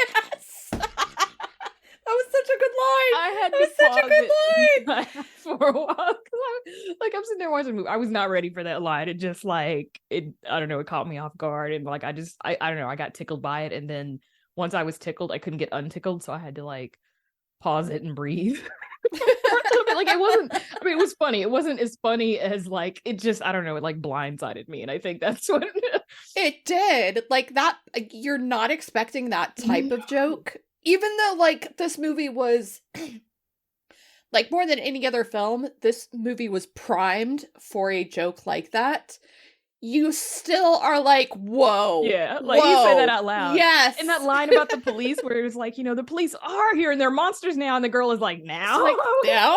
Yes. That was such a good line. I had to pause it for a while. I'm sitting there watching the movie. I was not ready for that line. It just I don't know, it caught me off guard. And I don't know, I got tickled by it. And then once I was tickled, I couldn't get untickled. So I had to pause it and breathe. It was funny. It wasn't as funny as it just, I don't know, it blindsided me. And I think that's what it did. Like that, you're not expecting that type of joke. Even though, this movie was, more than any other film, this movie was primed for a joke like that. You still are like, whoa. Yeah, whoa, you say that out loud. Yes. And that line about the police where it was the police are here and they're monsters now. And the girl is like, now? Now?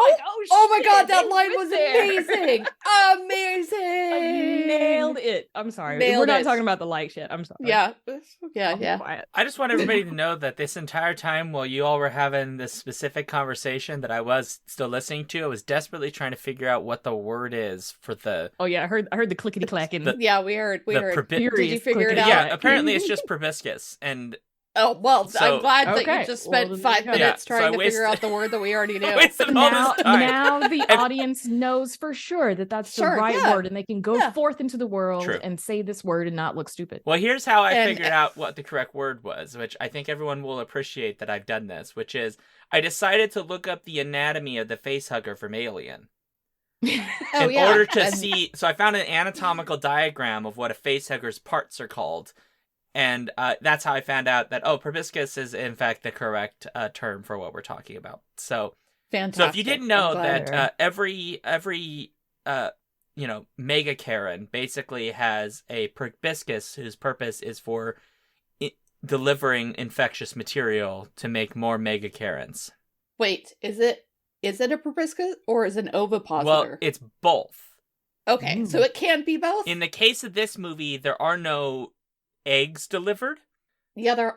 Oh my God, that line was amazing. Amazing. Nailed it. I'm sorry. We're not talking about the light shit. I'm sorry. Yeah. I just want everybody to know that this entire time while you all were having this specific conversation that I was still listening to, I was desperately trying to figure out what the word is for the... Oh yeah, I heard the clickety clacking. Yeah, we heard. Did you figure it out? Yeah, apparently it's just proboscis, and Oh, well, So- I'm glad that Okay, you just well, spent then 5 there you go. minutes Yeah, so trying I to figure wasted- out the word that we already knew. I wasted all Now, this time. now the And- audience knows for sure that that's Sure, the right yeah. word, and they can go Yeah. forth into the world True. and say this word and not look stupid. Well, here's how I And- figured out what the correct word was, which I think everyone will appreciate that I've done this, which is I decided to look up the anatomy of the facehugger from Alien. Oh, in yeah. order to And- see, so I found an anatomical diagram of what a facehugger's parts are called, and that's how I found out that proboscis is in fact the correct term for what we're talking about. So Fantastic. if you didn't know I'm glad. that every mega Karen basically has a proboscis whose purpose is for delivering infectious material to make more mega Karens. Wait, is it a proboscis or is it an ovipositor? Well, it's both. Okay, so it can be both? In the case of this movie, there are no eggs delivered. Yeah,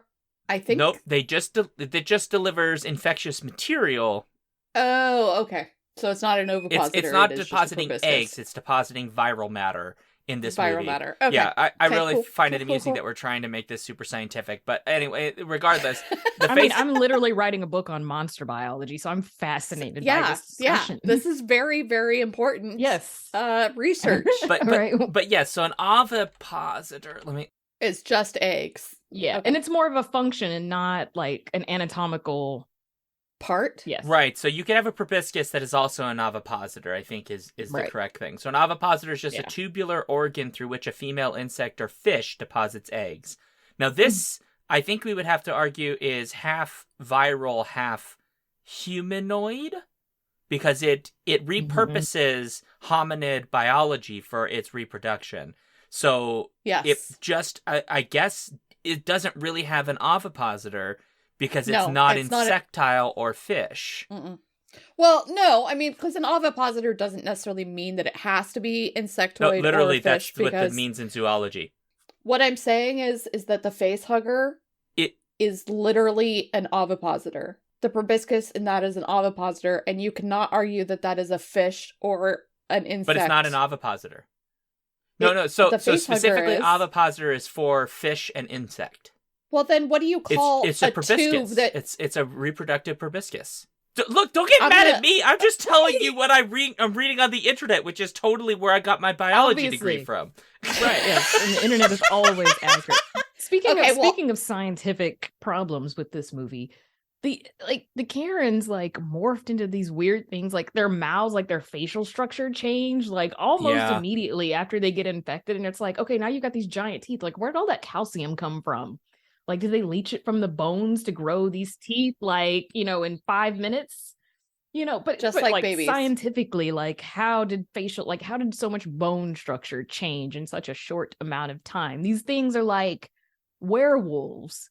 I think. Nope, it just delivers infectious material. Oh, okay. So it's not an ovipositor. It's not it is just a depositing proboscis. eggs, it's depositing viral matter in this Viral movie. matter. Okay. Yeah, I Okay, really cool, find it cool, amusing cool. that we're trying to make this super scientific. But anyway, regardless, the I face mean, I'm literally writing a book on monster biology, so I'm fascinated by Yeah, this yeah. discussion. This is very, very important. yes. Research but Right. but yeah, so an ovipositor. Let me. is just eggs. Yeah, Okay. and it's more of a function and not like an anatomical. Part? Yes. Right, so you can have a proboscis that is also an ovipositor, I think is the Right. correct thing. So an ovipositor is just a Yeah. tubular organ through which a female insect or fish deposits eggs. Now this, I think we would have to argue, is half viral, half humanoid, because it repurposes hominid biology for its reproduction. So Yes. it just, I guess, it doesn't really have an ovipositor, because it's No, not it's not insectile or fish. Mm-mm. Well, no, I mean, because an ovipositor doesn't necessarily mean that it has to be No, insectoid literally, or fish. that's what Because that means in zoology. what I'm saying is that the face hugger It- is literally an ovipositor. The proboscis in that is an ovipositor, and you cannot argue that that is a fish or an insect. But it's not an ovipositor. No. So the face hugger specifically, is. ovipositor is for fish and insect. Well, then what do you call It's a tube proboscis. that? It's a reproductive proboscis. Look, don't get I'm mad gonna- at me. I'm just telling you what I'm reading on the internet, which is totally where I got my biology degree Obviously. from. Right. Yes. And the internet is always accurate. Speaking Okay, of well- speaking of scientific problems with this movie, the Karens like morphed into these weird things, like their mouths, like their facial structure changed, like almost Yeah. immediately after they get infected, and it's like, okay, now you got these giant teeth. Like, where did all that calcium come from? Like, did they leach it from the bones to grow these teeth? Like, in 5 minutes. But Just but, like babies. scientifically, like how did so much bone structure change in such a short amount of time? These things are like werewolves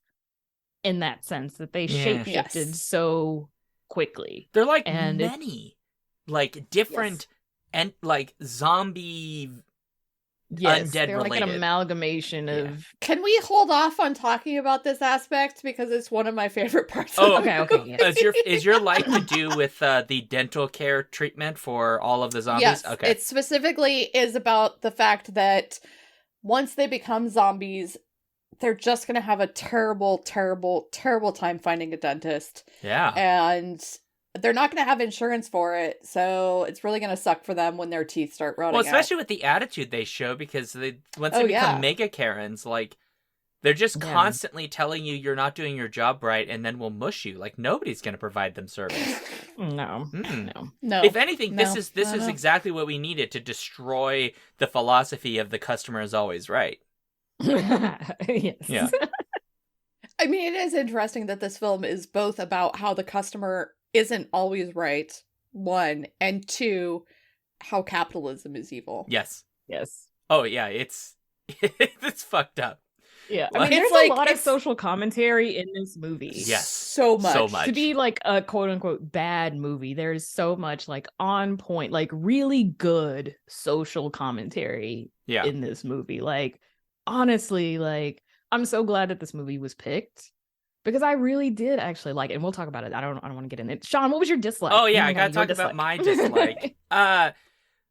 in that sense, that they Yeah. shapeshifted Yes. so quickly. They're like And it- many, like different, and like zombie. Yes, Undead they're like an related. amalgamation Yeah. of. Can we hold off on talking about this aspect because it's one of my favorite parts? Oh, of the Okay, movie. yeah. Is your like to do with the dental care treatment for all of the zombies? Yes, Okay. it specifically is about the fact that once they become zombies, they're just going to have a terrible, terrible, terrible time finding a dentist. Yeah. And they're not going to have insurance for it. So it's really going to suck for them when their teeth start rotting Well, out. especially with the attitude they show, because once they Oh, become yeah. mega Karens, like they're just Yeah. constantly telling you you're not doing your job right, and then will mush you. Like nobody's going to provide them service. No, Mm. no. No. If anything, no, this no, is no. exactly what we needed to destroy the philosophy of the customer is always right. Yes. Yeah. I mean, it is interesting that this film is both about how the customer isn't always right, one, and two, how capitalism is evil. Yes. Yes. Oh yeah, it's it's fucked up. Yeah. I Like- mean, It's there's like- a lot of it's- social commentary in this movie. Yes. So much. So much. To be like a quote unquote bad movie, there's so much like on point, like really good social commentary Yeah. in this movie. Like, honestly, like I'm so glad that this movie was picked because I really did actually like it. And we'll talk about it. I don't want to get in it. Sean, what was your dislike? Oh yeah, You I know, gotta your talk about my dislike.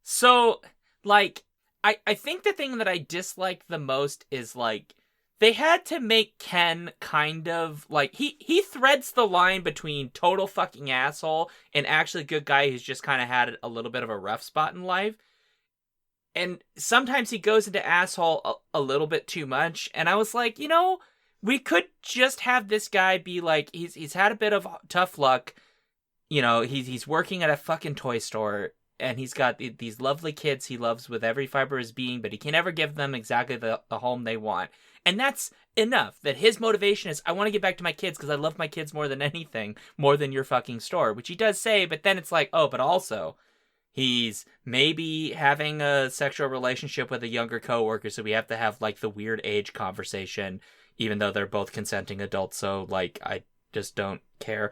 So like I think the thing that I dislike the most is like they had to make Ken kind of like he threads the line between total fucking asshole and actually good guy who's just kind of had a little bit of a rough spot in life. And sometimes he goes into asshole a little bit too much. And I was like, we could just have this guy be like, he's had a bit of tough luck. He's working at a fucking toy store, and he's got these lovely kids he loves with every fiber of his being, but he can never give them exactly the home they want. And that's enough. That his motivation is, I want to get back to my kids because I love my kids more than anything, more than your fucking store, which he does say, but then it's like, oh, but also he's maybe having a sexual relationship with a younger coworker, so we have to have like the weird age conversation, even though they're both consenting adults. So like, I just don't care.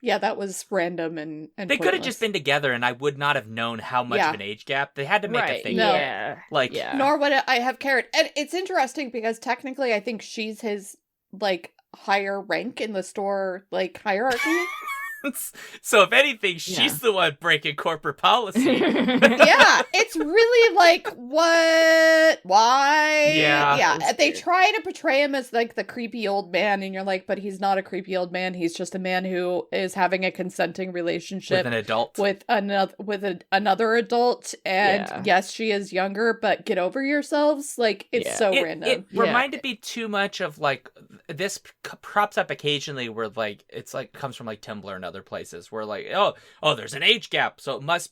Yeah, that was random and they could have just been together, and I would not have known how much of an age gap. They had to make a thing. No. Yeah. Like, nor would I have cared. And it's interesting because technically, I think she's his like higher rank in the store like hierarchy. So if anything, she's the one breaking corporate policy. Yeah, it's really like, what? Why? Yeah. They try to portray him as like the creepy old man, and you're like, but he's not a creepy old man. He's just a man who is having a consenting relationship with an adult, with another adult. And yes, she is younger, but get over yourselves. Like, it's so random. It reminded me too much of like this props up occasionally where like it's like comes from like Tumblr and other places where like oh there's an age gap, so it must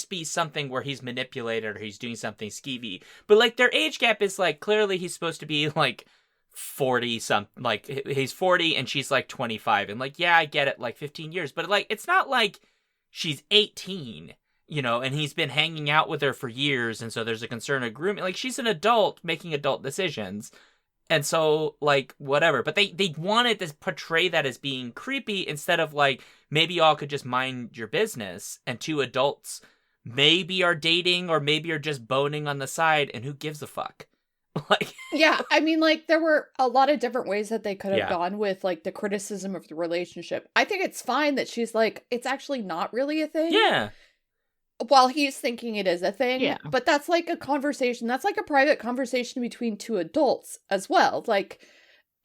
be something where he's manipulated or he's doing something skeevy. But like their age gap is like clearly he's supposed to be like 40 something, like he's 40 and she's like 25, and like I get it, like 15 years, but like it's not like she's 18, and he's been hanging out with her for years, and so there's a concern of grooming. Like she's an adult making adult decisions. And so, like, whatever. But they wanted to portray that as being creepy instead of, like, maybe y'all could just mind your business and two adults maybe are dating or maybe are just boning on the side, and who gives a fuck? Like, yeah, I mean, like, there were a lot of different ways that they could have gone with, like, the criticism of the relationship. I think it's fine that she's like, it's actually not really a thing. Yeah. While he's thinking it is a thing. Yeah. But that's like a conversation. That's like a private conversation between two adults as well. Like,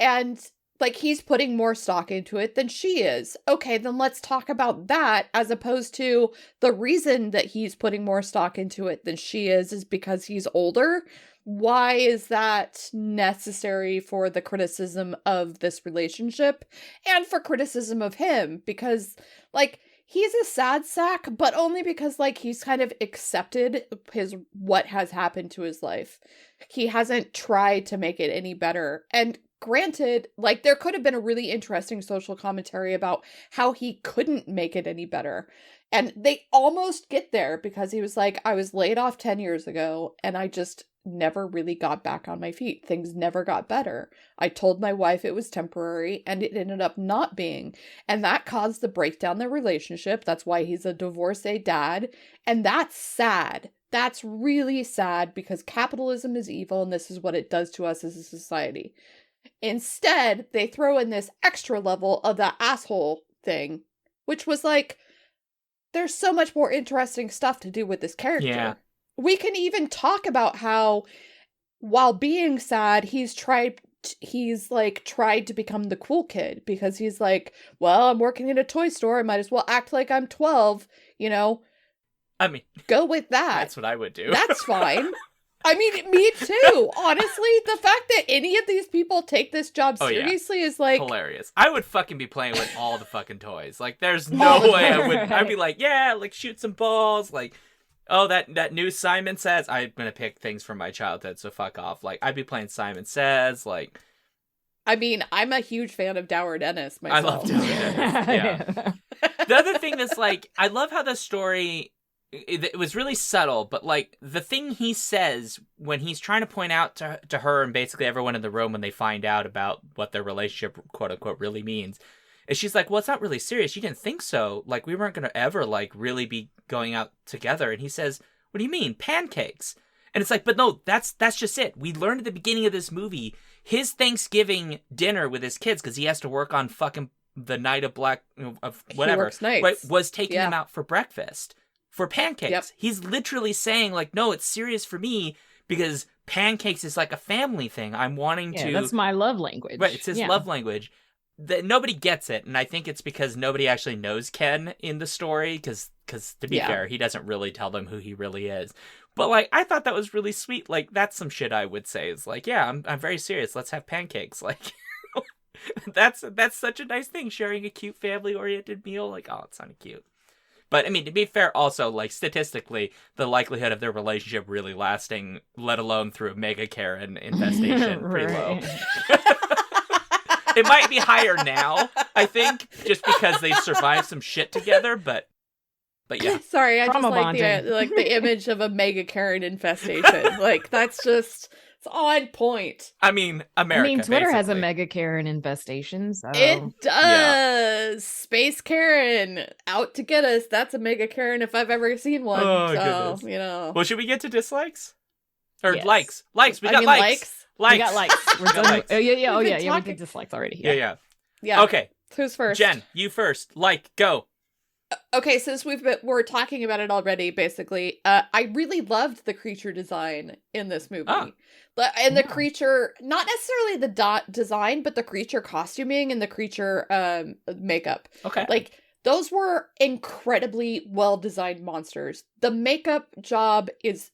and like he's putting more stock into it than she is. Okay, then let's talk about that, as opposed to the reason that he's putting more stock into it than she is because he's older. Why is that necessary for the criticism of this relationship and for criticism of him? Because like, he's a sad sack, but only because, like, he's kind of accepted what has happened to his life. He hasn't tried to make it any better. And granted, like, there could have been a really interesting social commentary about how he couldn't make it any better. And they almost get there because he was like, I was laid off 10 years ago, and I just never really got back on my feet. Things never got better. I told my wife it was temporary, and it ended up not being. And that caused the breakdown in the relationship. That's why he's a divorcee dad. And that's sad. That's really sad because capitalism is evil, and this is what it does to us as a society. Instead, they throw in this extra level of the asshole thing, which was like, there's so much more interesting stuff to do with this character. Yeah. We can even talk about how, while being sad, he's tried to become the cool kid because he's like, well, I'm working in a toy store. I might as well act like I'm 12, I mean, go with that. That's what I would do. That's fine. I mean, me too. Honestly, the fact that any of these people take this job seriously is like hilarious. I would fucking be playing with all the fucking toys. Like, there's no way I would. I'd be like, yeah, like shoot some balls, like. Oh, that new Simon Says. I'm gonna pick things from my childhood, so fuck off. Like, I'd be playing Simon Says, like. I mean, I'm a huge fan of Dower Dennis myself. I love Dower Dennis, yeah. The other thing that's, like, I love how the story, it was really subtle, but, like, the thing he says when he's trying to point out to her and basically everyone in the room when they find out about what their relationship, quote-unquote, really means, is she's like, well, it's not really serious. You didn't think so. Like, we weren't going to ever, like, really be going out together. And he says, what do you mean? Pancakes. And it's like, but no, that's just it. We learned at the beginning of this movie, his Thanksgiving dinner with his kids, because he has to work on fucking the night of black, of whatever, he works nights. Right, was taking them out for breakfast, for pancakes. Yep. He's literally saying, like, no, it's serious for me, because pancakes is like a family thing. I'm wanting Yeah, to. that's my love language. Right, it's his Yeah. love language. Nobody gets it, and I think it's because nobody actually knows Ken in the story, because to be Yeah. fair, he doesn't really tell them who he really is. But, like, I thought that was really sweet. Like, that's some shit I would say. It's like, yeah, I'm very serious. Let's have pancakes. Like, that's such a nice thing, sharing a cute family-oriented meal. Like, oh, it's kind of cute. But, I mean, to be fair, also, like, statistically, the likelihood of their relationship really lasting, let alone through a Mega Karen infestation, pretty low. It might be higher now, I think, just because they've survived some shit together, but yeah. Sorry, I just Trauma like the image of a Mega Karen infestation. Like, that's just, it's on point. I mean, America, Twitter has a basically. Mega Karen infestation, so It does. Space Karen out to get us. That's a Mega Karen if I've ever seen one. Oh, so, goodness. you know. Well, should we get to dislikes? Or Yes. likes? Likes, we I got mean, likes. we got likes. We're We got done. likes. Oh yeah. Oh We've yeah. been Yeah. We talking- did dislikes already. Yeah. Yeah. Okay, Who's first? Jen, you first. Like, go. Okay, since we're talking about it already, basically, I really loved the creature design in this movie. Ah. And the creature, not necessarily the design, but the creature costuming and the creature makeup. Okay. Like, those were incredibly well-designed monsters. The makeup job is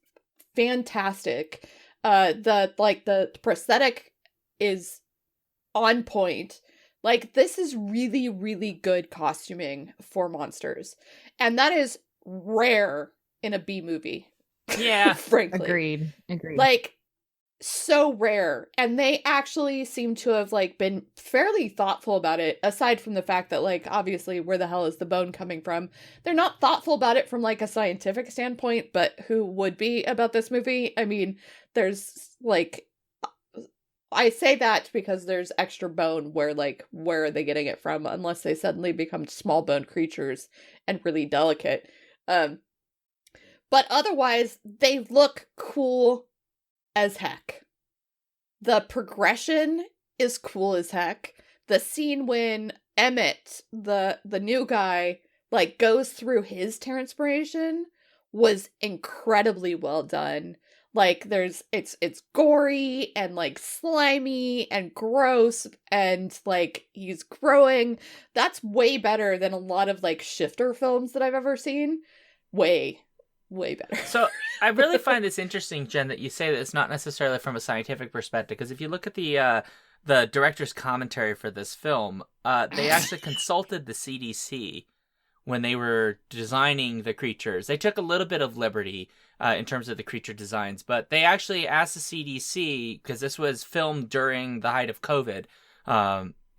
fantastic. The prosthetic is on point. Like, this is really, really good costuming for monsters. And that is rare in a B movie. Yeah. Frankly. Agreed. Like, so rare. And they actually seem to have, like, been fairly thoughtful about it, aside from the fact that, like, obviously, where the hell is the bone coming from? They're not thoughtful about it from, like, a scientific standpoint, but who would be about this movie? I mean, there's, like, I say that because there's extra bone where are they getting it from, unless they suddenly become small bone creatures and really delicate. But otherwise, they look cool as heck. The progression is cool as heck. The scene when Emmett, the new guy, like, goes through his transpiration was incredibly well done. Like, it's gory and, like, slimy and gross and, like, he's growing. That's way better than a lot of, like, shifter films that I've ever seen. Way better. So I really find this interesting, Jen, that you say that it's not necessarily from a scientific perspective, because if you look at the director's commentary for this film, they actually consulted the CDC when they were designing the creatures. They took a little bit of liberty in terms of the creature designs, but they actually asked the CDC, because this was filmed during the height of COVID,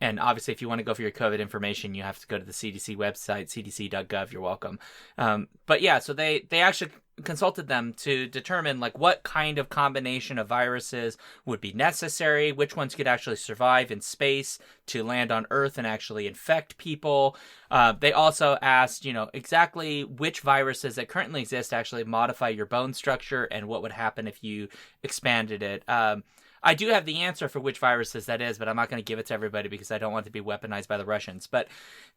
and obviously if you want to go for your COVID information, you have to go to the CDC website, cdc.gov, you're welcome. But yeah, so they actually consulted them to determine, like, what kind of combination of viruses would be necessary, which ones could actually survive in space to land on Earth and actually infect people. They also asked, exactly which viruses that currently exist actually modify your bone structure and what would happen if you expanded it. I do have the answer for which viruses that is, but I'm not going to give it to everybody because I don't want it to be weaponized by the Russians. But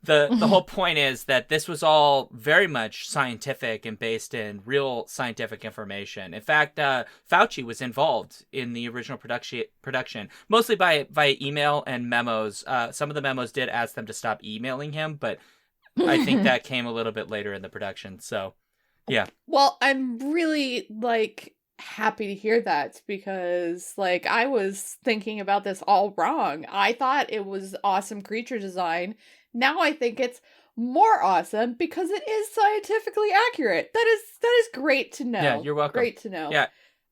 the whole point is that this was all very much scientific and based in real scientific information. In fact, Fauci was involved in the original production, mostly via email and memos. Some of the memos did ask them to stop emailing him, but I think that came a little bit later in the production. So, yeah. Well, I'm really, like, happy to hear that, because, like, I was thinking about this all wrong. I thought it was awesome creature design. Now I think it's more awesome because it is scientifically accurate. That is great to know. Yeah, you're welcome. Great to know. Yeah.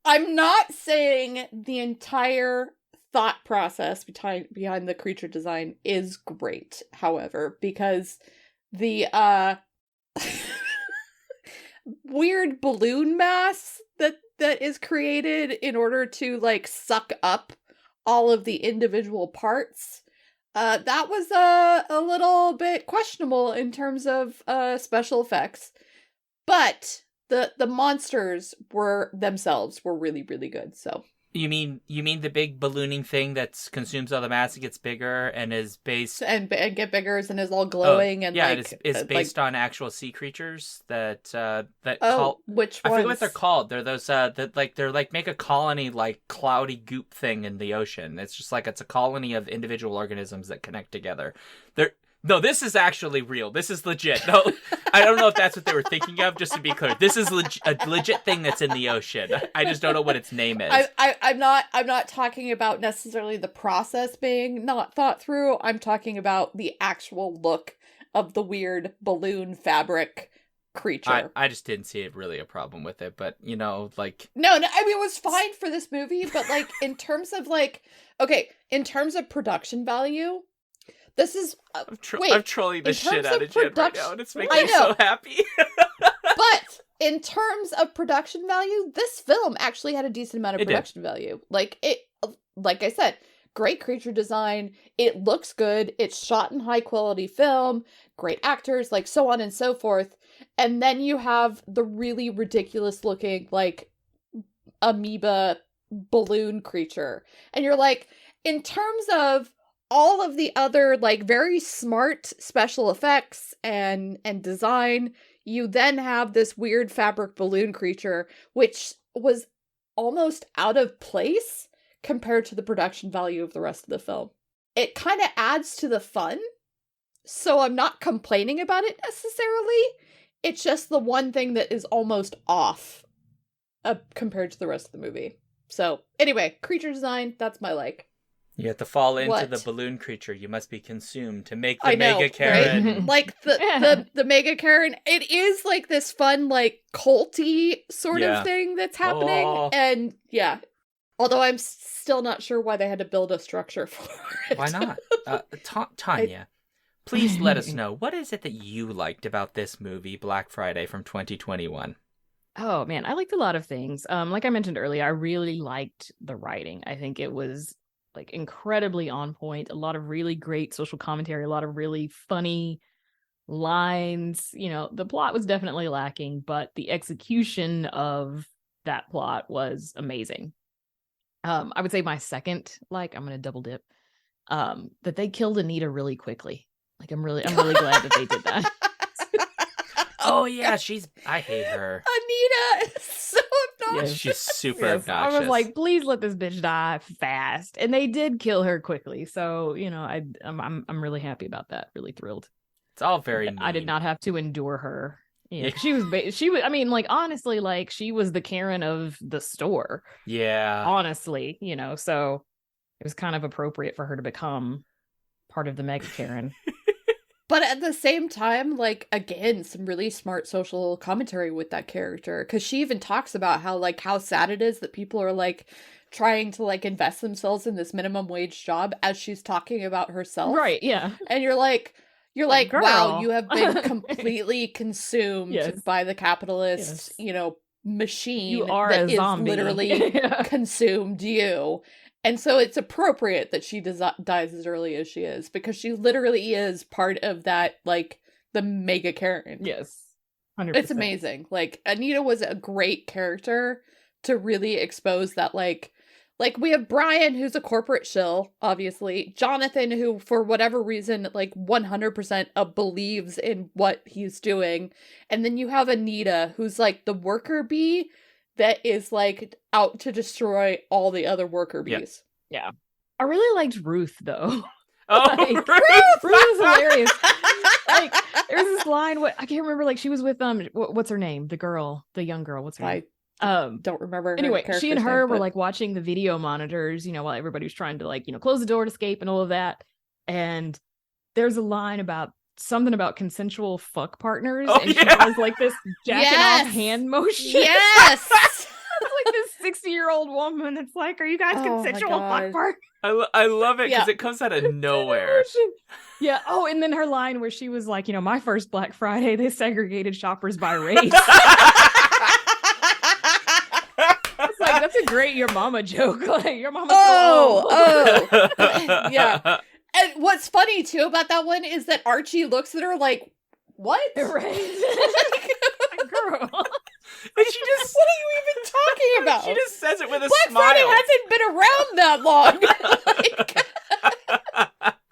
I'm not saying the entire thought process behind the creature design is great, however, because the weird balloon mass that is created in order to, like, suck up all of the individual parts, that was a little bit questionable in terms of special effects. But the monsters themselves were really, really good. So You mean the big ballooning thing that consumes all the mass and gets bigger and is based and get bigger and is all glowing and yeah, like it's based on actual sea creatures that which I ones? forget what they're called. They're those they're make a colony like cloudy goop thing in the ocean. It's just like it's a colony of individual organisms that connect together. No, this is actually real. This is legit. No, I don't know if that's what they were thinking of. Just to be clear, this is a legit thing that's in the ocean. I just don't know what its name is. I'm not talking about necessarily the process being not thought through. I'm talking about the actual look of the weird balloon fabric creature. I just didn't see it really a problem with it, but like no, I mean it was fine for this movie, but like in terms of in terms of production value. This is I'm trolling the shit out of Jen right now, and it's making me so happy. But in terms of production value, this film actually had a decent amount of production value. Like I said, great creature design. It looks good. It's shot in high quality film. Great actors, like so on and so forth. And then you have the really ridiculous looking like amoeba balloon creature, and you're like, in terms of all of the other like very smart special effects and design, you then have this weird fabric balloon creature, which was almost out of place compared to the production value of the rest of the film. It kind of adds to the fun, so I'm not complaining about it necessarily. It's just the one thing that is almost off compared to the rest of the movie. So anyway, creature design, that's my like. You have to fall into the balloon creature. You must be consumed to make the Mega Karen. Right? Like the Mega Karen. It is like this fun, like culty sort of thing that's happening. Oh. And yeah. Although I'm still not sure why they had to build a structure for it. Why not? Tanya, please let us know. What is it that you liked about this movie, Black Friday from 2021? Oh man, I liked a lot of things. Like I mentioned earlier, I really liked the writing. I think it was like incredibly on point, a lot of really great social commentary, a lot of really funny lines. The plot was definitely lacking, but the execution of that plot was amazing. I would say my second, I'm going to double dip, that they killed Anita really quickly. Like I'm really glad that they did that. Oh yeah, I hate her. Anita is so obnoxious. Yes. She's super obnoxious. I was like, please let this bitch die fast, and they did kill her quickly. So I'm really happy about that. Really thrilled. It's all very mean. I did not have to endure her. Yeah, she was. I mean, like honestly, like she was the Karen of the store. Yeah. Honestly, so it was kind of appropriate for her to become part of the Mega Karen. But at the same time, like, again, some really smart social commentary with that character. Because she even talks about how sad it is that people are, like, trying to, like, invest themselves in this minimum wage job as she's talking about herself. Right, yeah. And you're like, Girl. wow, you have been completely consumed by the capitalist, machine you are that a zombie. Is literally consumed you. And so it's appropriate that she dies as early as she is, because she literally is part of that, like, the Mega Karen. Yes. 100%. It's amazing. Like, Anita was a great character to really expose that, like we have Brian, who's a corporate shill, obviously. Jonathan, who, for whatever reason, like, 100% believes in what he's doing. And then you have Anita, who's, like, the worker bee that is, like, out to destroy all the other worker bees. Yeah. I really liked Ruth, though. Oh, Ruth is hilarious. Like, there's this line, I can't remember, like, she was with, what's her name? The young girl, what's her name? Don't remember her anyway, she and her name, were like watching the video monitors, while everybody was trying to, like, close the door to escape and all of that. And there's a line about something about consensual fuck partners, and she does like this jacking off hand motion. Yes. It's like this 60-year-old woman that's like, are you guys consensual fuck partners? I love it because it comes out of nowhere. Yeah. Oh, and then her line where she was like, my first Black Friday, they segregated shoppers by race. It's like, that's a great your mama joke. Like, your mama. Yeah. And what's funny too about that one is that Archie looks at her like, what? Right. Girl. And she just, What are you even talking about? she just says it with a Black smile. Friday hasn't been around that long. Like,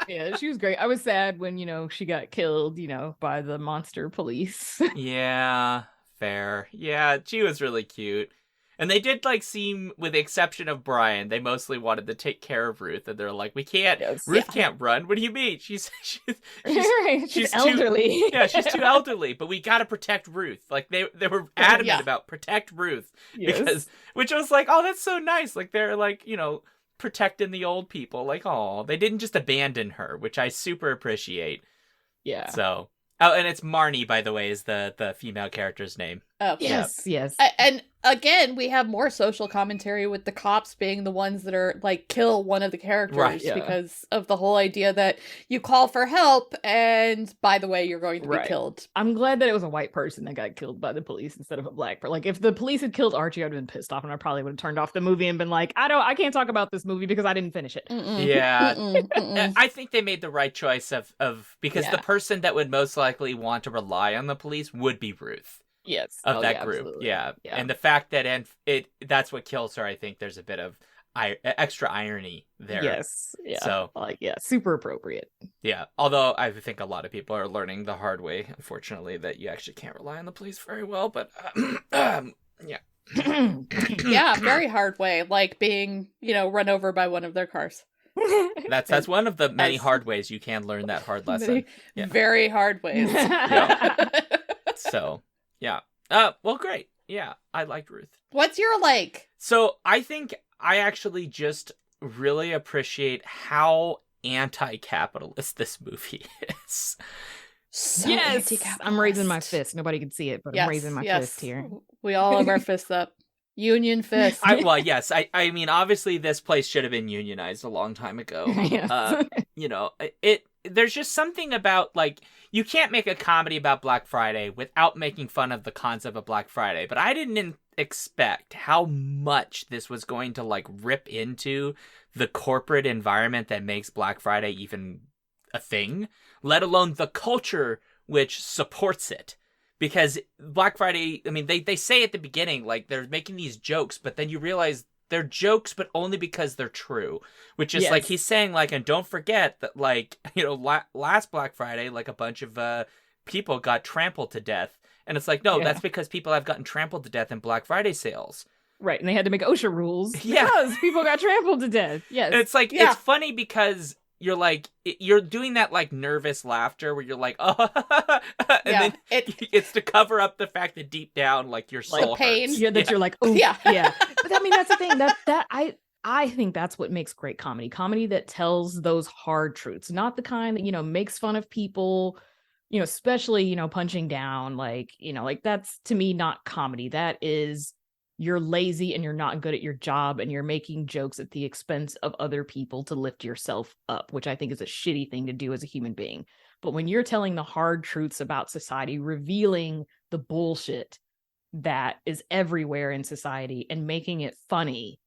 Yeah, she was great. I was sad when, she got killed, by the monster police. Yeah, fair. Yeah, she was really cute. And they did seem, with the exception of Brian, they mostly wanted to take care of Ruth, and they're like, we can't. Yes. Ruth can't run. What do you mean? She's Right, she's too- elderly. yeah, she's too elderly, but we gotta protect Ruth. Like they were adamant Yeah. about protect Ruth Yes. because, which was like, oh, that's so nice. Like they're protecting the old people. Like, oh, they didn't just abandon her, which I super appreciate. Yeah. So, oh, and it's Marnie, by the way, is the female character's name. oh, Yes, yes. And again, we have more social commentary with the cops being the ones that are kill one of the characters Right, yeah. because of the whole idea that you call for help and by the way, you're going to be Right. killed. I'm glad that it was a white person that got killed by the police instead of a black person. Like if the police had killed Archie, I'd have been pissed off and I probably would have turned off the movie and been like, I can't talk about this movie because I didn't finish it. Mm-mm. Yeah. Mm-mm. I think they made the right choice of because the Yeah. person that would most likely want to rely on the police would be Ruth. Yes. Of Oh, that yeah, group. absolutely. Yeah. Yeah. And the fact that that's what kills her, I think there's a bit of extra irony there. Yes. Yeah. So, super appropriate. yeah. Although I think a lot of people are learning the hard way, unfortunately, that you actually can't rely on the police very well. But, yeah. Yeah, very hard way, like being, run over by one of their cars. That's one of the many As- hard ways you can learn that hard lesson. Yeah. Very hard ways. So, yeah. Well, great. Yeah, I liked Ruth. What's your So I think I actually just really appreciate how anti-capitalist this movie is. So Yes. anti-capitalist. I'm raising my fist. Nobody can see it, but I'm raising my fist here. We all have our fists up. Union fist. Yes. I mean, obviously, this place should have been unionized a long time ago. Yes. There's just something about you can't make a comedy about Black Friday without making fun of the concept of Black Friday. But I didn't expect how much this was going to rip into the corporate environment that makes Black Friday even a thing, let alone the culture which supports it. Because Black Friday, I mean, they say at the beginning, they're making these jokes, but then you realize they're jokes, but only because they're true. Which is Yes. he's saying, and don't forget that, last Black Friday, a bunch of people got trampled to death. And it's no, Yeah. that's because people have gotten trampled to death in Black Friday sales. Right, and they had to make OSHA rules Yeah. because people got trampled to death. Yes. And it's Yeah. it's funny because you're doing that nervous laughter where you're oh, and Yeah, then it's to cover up the fact that deep down your soul pain. hurts. yeah, that you're oh, Yeah. yeah. But I mean, that's the thing that I think that's what makes great comedy that tells those hard truths, not the kind that makes fun of people, especially punching down, that's to me not comedy. That is, you're lazy and you're not good at your job and you're making jokes at the expense of other people to lift yourself up, which I think is a shitty thing to do as a human being. But when you're telling the hard truths about society, revealing the bullshit that is everywhere in society and making it funny,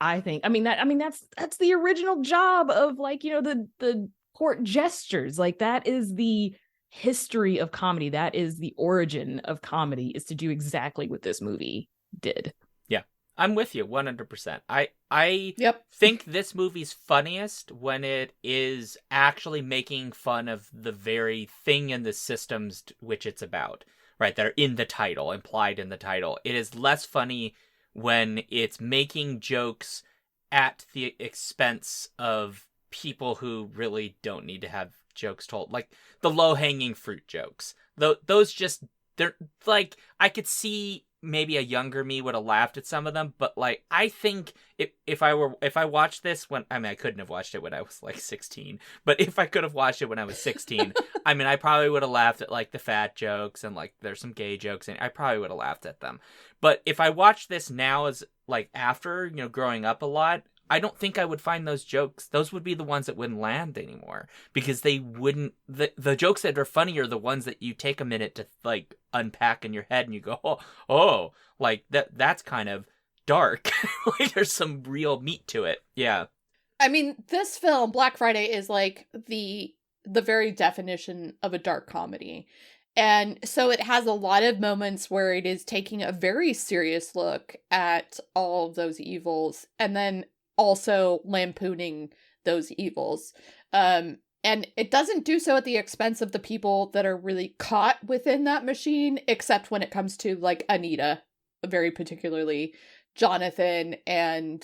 that's the original job of the court gestures. That is the history of comedy. That is the origin of comedy, is to do exactly what this movie did. Yeah, I'm with you 100%. I Yep. think this movie's funniest when it is actually making fun of the very thing in the systems which it's about, right? That are in the title, implied in the title. It is less funny when it's making jokes at the expense of people who really don't need to have jokes told, the low-hanging fruit jokes. Those just, they're I could see maybe a younger me would have laughed at some of them, but I think if I watched this I couldn't have watched it when I was 16, but if I could have watched it when I was 16, I probably would have laughed at the fat jokes and there's some gay jokes and I probably would have laughed at them. But if I watched this now as after growing up a lot, I don't think I would find those jokes. Those would be the ones that wouldn't land anymore because they wouldn't. The jokes that are funny are the ones that you take a minute to unpack in your head and you go, oh, that's kind of dark. There's some real meat to it. Yeah. I mean, this film, Black Friday, is the very definition of a dark comedy. And so it has a lot of moments where it is taking a very serious look at all of those evils and then also lampooning those evils. And it doesn't do so at the expense of the people that are really caught within that machine, except when it comes to like Anita, very particularly Jonathan and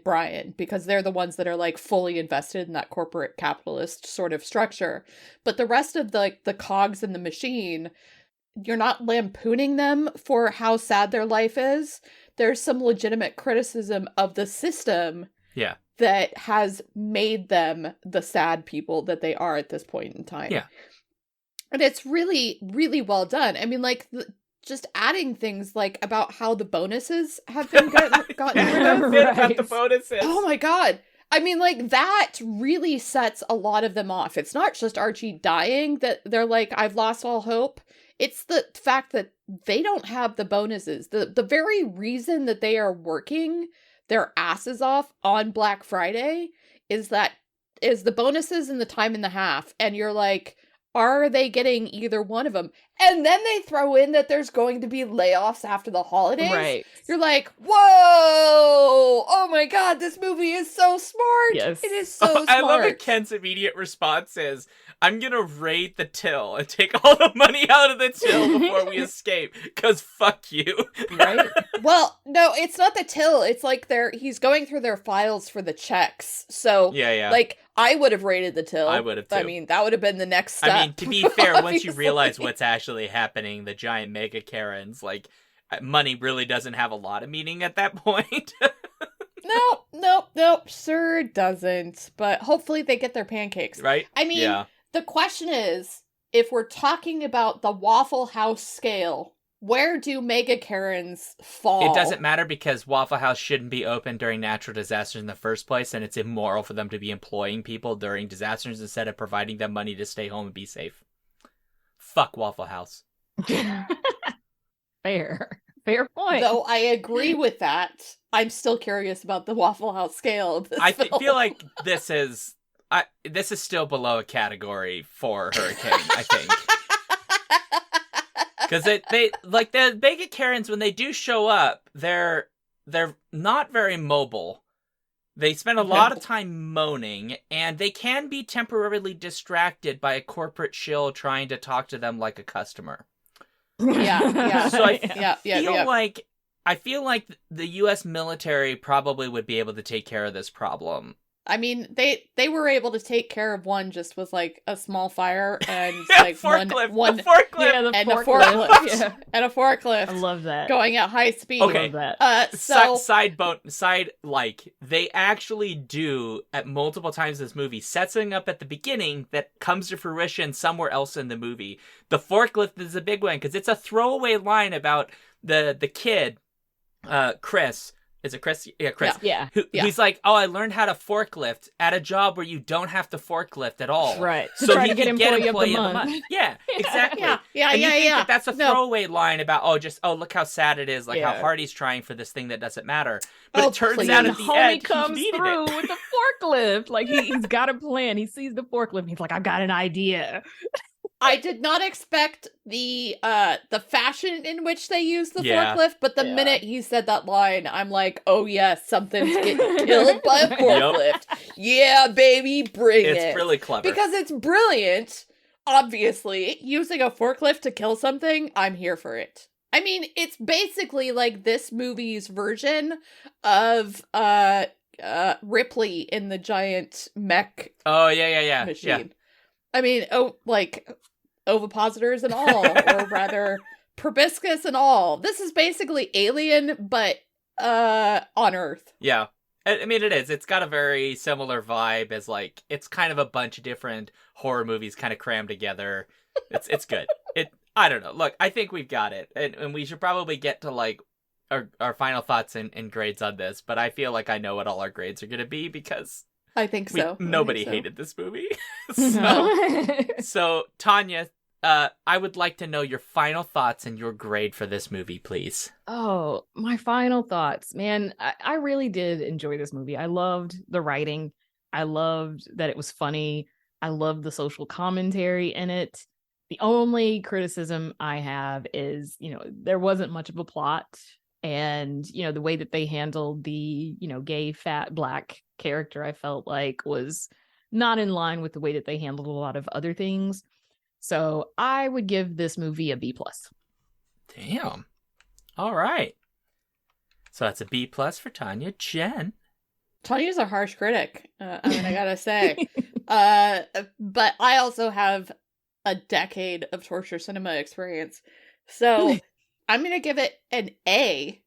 Brian, because they're the ones that are like fully invested in that corporate capitalist sort of structure. But the rest of the cogs in the machine, you're not lampooning them for how sad their life is. There's some legitimate criticism of the system Yeah. that has made them the sad people that they are at this point in time. Yeah. And it's really, really well done. I mean, like, just adding things like about how the bonuses have been gotten rid of. About the bonuses. Oh my god. I mean, like, that really sets a lot of them off. It's not just Archie dying that they're like, I've lost all hope. It's the fact that they don't have the bonuses. The very reason that they are working their asses off on Black Friday is the bonuses and the time and the half. And you're like, are they getting either one of them? And then they throw in that there's going to be layoffs after the holidays. Right. You're like, whoa! Oh my god, this movie is so smart. Yes. It is so smart. I love that Ken's immediate response is, I'm gonna raid the till and take all the money out of the till before we escape, because fuck you. Right. Well, no, it's not the till. It's like he's going through their files for the checks. So, Yeah. like, I would have raided the till. I would have too. I mean, that would have been the next step. I mean, to be fair, once you obviously. realize what's actually happening, the giant mega Karens, like, money really doesn't have a lot of meaning at that point. No, sure doesn't. But hopefully they get their pancakes. Right? I mean, Yeah. the question is, if we're talking about the Waffle House scale, where do Mega Karens fall? It doesn't matter because Waffle House shouldn't be open during natural disasters in the first place, and it's immoral for them to be employing people during disasters instead of providing them money to stay home and be safe. Fuck Waffle House. Fair point. Though I agree with that, I'm still curious about the Waffle House scale of this I film. feel like this is still below a category for Hurricane, I think. Because they like the Mega Karens, when they do show up, they're not very mobile. They spend a lot of time moaning, and they can be temporarily distracted by a corporate shill trying to talk to them like a customer. Yeah. So I Yeah. feel like the U.S. military probably would be able to take care of this problem. I mean, they were able to take care of one just with like a small fire and Yeah, like forklift, one a forklift. Yeah, the and a forklift. forklift Yeah. and a forklift I love that. going at high speed. Okay. Love that. So They actually do at multiple times in this movie set something up at the beginning that comes to fruition somewhere else in the movie. The forklift is a big one because it's a throwaway line about the kid, Chris. Is it Chris? Yeah, Chris. Yeah. He's like, oh, I learned how to forklift at a job where you don't have to forklift at all. Right. So Trying he to get can get employee of the month. Yeah, exactly. Yeah. And you think Yeah. that that's a No. throwaway line about, look how sad it is, like how Yeah. hard he's trying for this thing that doesn't matter. But Oh, it turns please. out And at the homie end, he comes needed through it. with the forklift. Like he's got a plan. He sees the forklift and he's like, I've got an idea. I did not expect the fashion in which they use the Yeah. forklift, but the Yeah. minute he said that line, I'm like, oh yes, something's getting killed by a forklift. Yeah, baby, bring it. It's really clever. Because it's brilliant. Obviously, using a forklift to kill something, I'm here for it. I mean, it's basically like this movie's version of Ripley in the giant mech Oh, yeah. machine. Yeah. I mean, like ovipositors and all, or rather proboscis and all. This is basically Alien, but on Earth. Yeah. I mean, it is. It's got a very similar vibe as, like, it's kind of a bunch of different horror movies kind of crammed together. It's good. I don't know. Look, I think we've got it. And we should probably get to, like, our final thoughts and grades on this. But I feel like I know what all our grades are going to be because I think so. nobody hated this movie. No. So, Tanya, I would like to know your final thoughts and your grade for this movie, please. Oh, my final thoughts. Man, I really did enjoy this movie. I loved the writing. I loved that it was funny. I loved the social commentary in it. The only criticism I have is, there wasn't much of a plot. And, the way that they handled the, gay, fat, black character, I felt like was not in line with the way that they handled a lot of other things. So I would give this movie a B+. Damn. All right. So that's a B+ for Tanya. Jen? Tanya's a harsh critic. I gotta say. But I also have a decade of torture cinema experience. So I'm going to give it an A,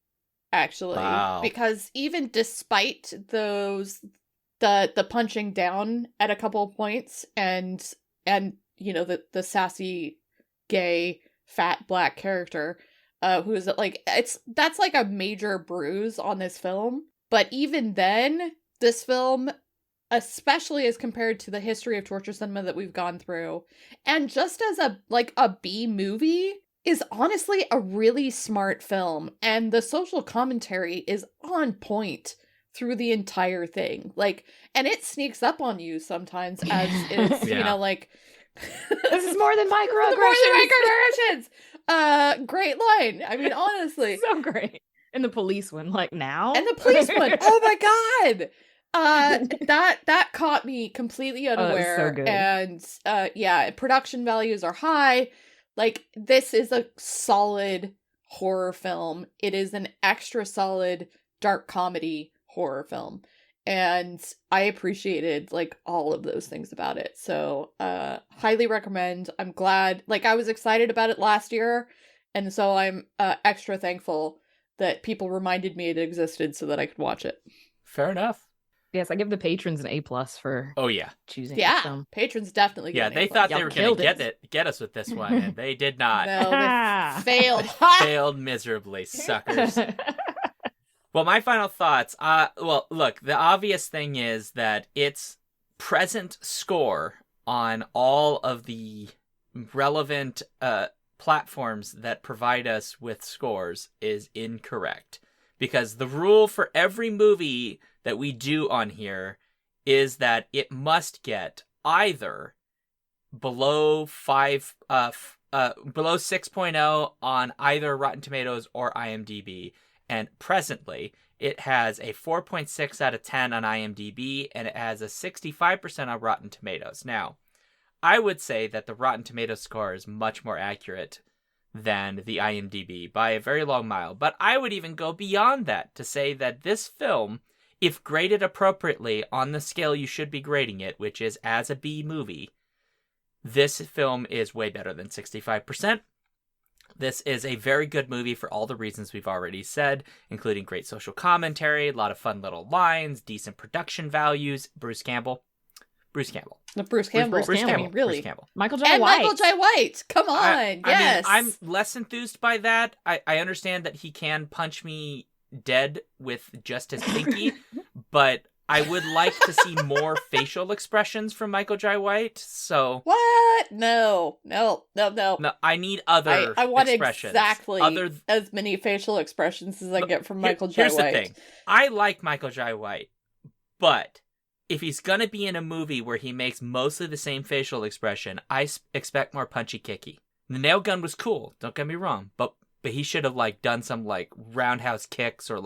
actually. Wow. Because even despite the punching down at a couple of points and the sassy, gay, fat, black character, who is like, that's like a major bruise on this film. But even then, this film, especially as compared to the history of torture cinema that we've gone through, and just as a B movie, is honestly a really smart film. And the social commentary is on point through the entire thing. And it sneaks up on you sometimes as is, this is more than microaggressions. Great line. I mean, honestly. So great. And the police one, now? And the police one. Oh my God. That caught me completely unaware. So good. And production values are high. This is a solid horror film. It is an extra solid dark comedy horror film. And I appreciated all of those things about it. So highly recommend. I'm glad. I was excited about it last year, and so I'm extra thankful that people reminded me it existed so that I could watch it. Fair enough. Yes, I give the patrons an A+ for choosing this film. Patrons definitely get Yeah, an they A+. thought they were going to get us with this one, and they did not. No, they failed. Failed miserably, suckers. Well, my final thoughts. Look, the obvious thing is that its present score on all of the relevant platforms that provide us with scores is incorrect. Because the rule for every movie that we do on here is that it must get either below 6.0 on either Rotten Tomatoes or IMDb. And presently, it has a 4.6 out of 10 on IMDb, and it has a 65% on Rotten Tomatoes. Now, I would say that the Rotten Tomatoes score is much more accurate than the IMDb by a very long mile. But I would even go beyond that to say that this film, if graded appropriately on the scale you should be grading it, which is as a B movie, this film is way better than 65%. This is a very good movie for all the reasons we've already said, including great social commentary, a lot of fun little lines, decent production values. Bruce Campbell. Bruce Campbell. Bruce Campbell. Really? Bruce Campbell. Michael J. White. Michael J. White. Come on. Yes. I mean, I'm less enthused by that. I understand that he can punch me dead with just his pinky, but I would like to see more facial expressions from Michael J. White. So what? No, I need other. I want expressions. Exactly as many facial expressions as I get from Michael J. White. Here's the thing: I like Michael J. White, but if he's gonna be in a movie where he makes mostly the same facial expression, I expect more punchy kicky. The nail gun was cool. Don't get me wrong, but he should have done some roundhouse kicks or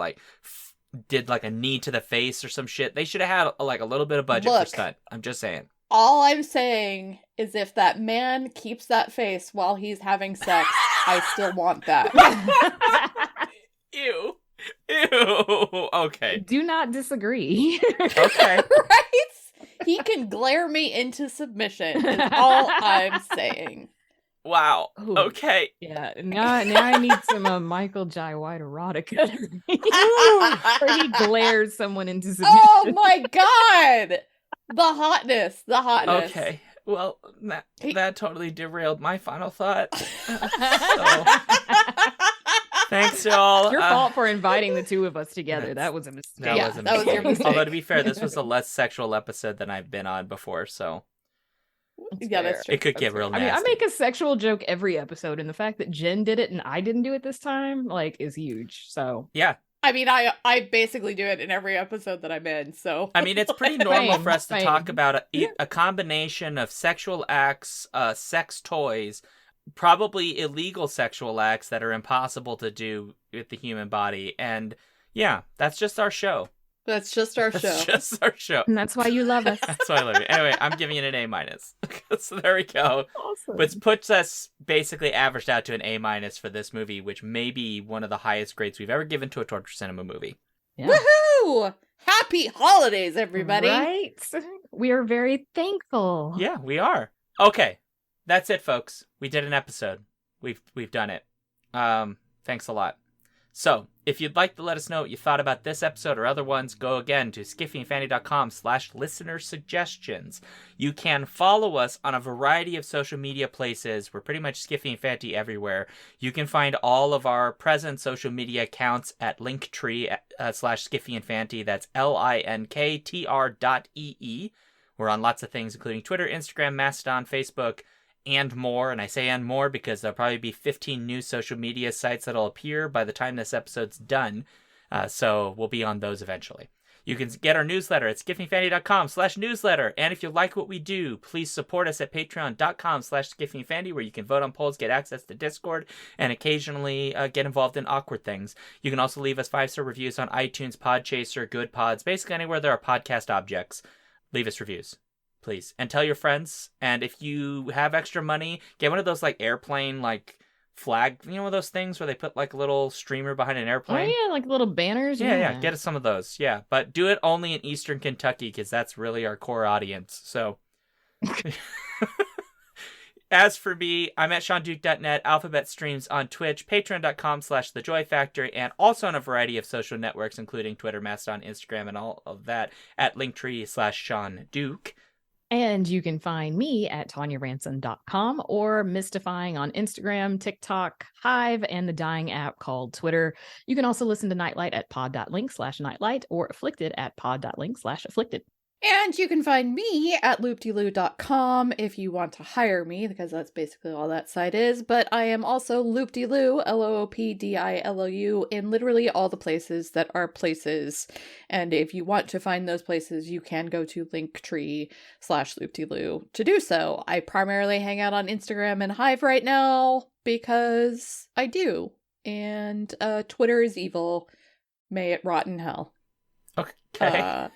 did a knee to the face or some shit. They should have had a little bit of budget for stunt. I'm just saying. All I'm saying is if that man keeps that face while he's having sex, I still want that. Ew. Okay. Do not disagree. Okay. Right? He can glare me into submission is all I'm saying. Wow. Ooh. Okay. Yeah. Now I need some Michael J. White erotica. Where he glares someone into submission. Oh my God. The hotness. Okay. Well, that totally derailed my final thought. Thanks, y'all. It's your fault for inviting the two of us together. That was a mistake. That was your mistake. Although, to be fair, this was a less sexual episode than I've been on before, so... That's true. It could get real nasty. I make a sexual joke every episode, and the fact that Jen did it and I didn't do it this time, is huge. So yeah, I mean, I basically do it in every episode that I'm in, so. I mean, it's pretty normal Same, for us to talk same. about a combination of sexual acts, sex toys, probably illegal sexual acts that are impossible to do with the human body. And yeah, that's just our show. That's just our That's show. just our show. And that's why you love us. That's why I love you. Anyway, I'm giving it an A-. So there we go. Awesome. Which puts us basically averaged out to an A- for this movie, which may be one of the highest grades we've ever given to a torture cinema movie. Yeah. Woohoo! Happy holidays, everybody! Right? We are very thankful. Yeah, we are. Okay, that's it, folks. We did an episode. We've done it. Thanks a lot. So, if you'd like to let us know what you thought about this episode or other ones, go again to skiffyandfanny.com/listener suggestions. You can follow us on a variety of social media places. We're pretty much Skiffy and Fanty everywhere. You can find all of our present social media accounts at Linktree /Skiffy and Fanty. That's linktr.ee. We're on lots of things, including Twitter, Instagram, Mastodon, Facebook, and more. And I say and more because there'll probably be 15 new social media sites that'll appear by the time this episode's done. So we'll be on those eventually. You can get our newsletter at skiffyandfanty.com/newsletter. And if you like what we do, please support us at patreon.com/skiffyandfanty, where you can vote on polls, get access to Discord, and occasionally get involved in awkward things. You can also leave us 5-star reviews on iTunes, Podchaser, Good Pods, basically anywhere there are podcast objects. Leave us reviews, please. And tell your friends. And if you have extra money, get one of those like airplane like flag, you know, those things where they put like a little streamer behind an Oh, airplane. yeah, like little banners. Yeah, get us some of those. Yeah, but do it only in Eastern Kentucky because that's really our core audience. So, as for me, I'm at SeanDuke.net, Alphabet Streams on Twitch, Patreon.com/TheJoyFactory, and also on a variety of social networks, including Twitter, Mastodon, Instagram, and all of that at Linktree/SeanDuke. And you can find me at TanyaRansom.com or Mystifying on Instagram, TikTok, Hive, and the dying app called Twitter. You can also listen to Nightlight at pod.link/nightlight or Afflicted at pod.link/afflicted. And you can find me at loopdeloo.com if you want to hire me, because that's basically all that site is. But I am also Loopdeloo, LOOPDILOU, in literally all the places that are places. And if you want to find those places, you can go to Linktree/Loopdeloo to do so. I primarily hang out on Instagram and Hive right now because I do. And Twitter is evil. May it rot in hell. Okay.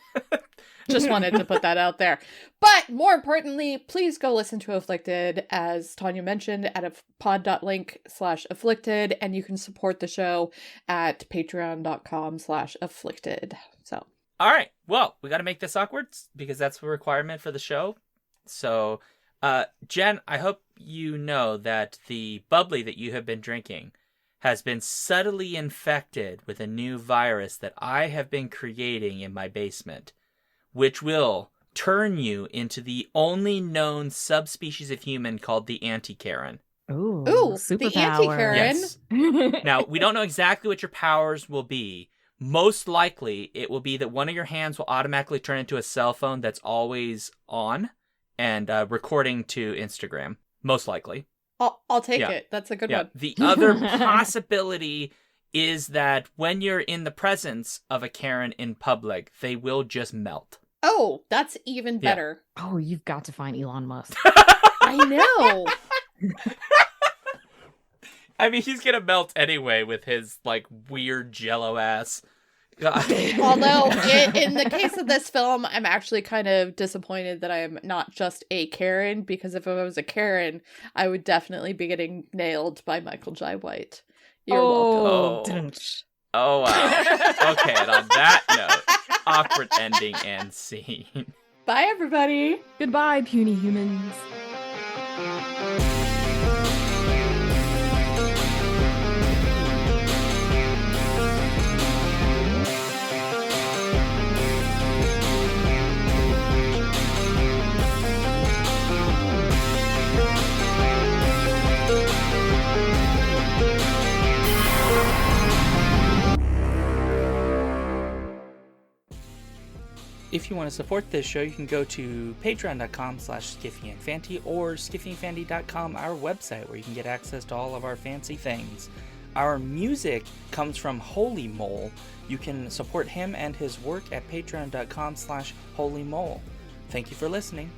Just wanted to put that out there. But more importantly, please go listen to Afflicted, as Tanya mentioned, at pod.link/afflicted, and you can support the show at patreon.com/afflicted. So, All right. Well, we got to make this awkward because that's a requirement for the show. So, Jen, I hope you know that the bubbly that you have been drinking has been subtly infected with a new virus that I have been creating in my basement, which will turn you into the only known subspecies of human called the Anti-Karen. Ooh, the superpower. Anti-Karen. Yes. Now, we don't know exactly what your powers will be. Most likely, it will be that one of your hands will automatically turn into a cell phone that's always on and recording to Instagram. Most likely. I'll take Yeah. it. That's a good Yeah. one. The other possibility is that when you're in the presence of a Karen in public, they will just melt. Oh, that's even Yeah. better. Oh, you've got to find Elon Musk. I know. I mean, he's gonna melt anyway with his, like, weird jello ass. Although, in the case of this film, I'm actually kind of disappointed that I am not just a Karen, because if I was a Karen, I would definitely be getting nailed by Michael Jai White. You're welcome. Oh, wow. Okay, and on that note, awkward ending and scene. Bye, everybody. Goodbye, puny humans. If you want to support this show, you can go to patreon.com/skiffyandfanty or skiffyandfanty.com, our website, where you can get access to all of our fancy things. Our music comes from Holy Mole. You can support him and his work at patreon.com/holymole. Thank you for listening.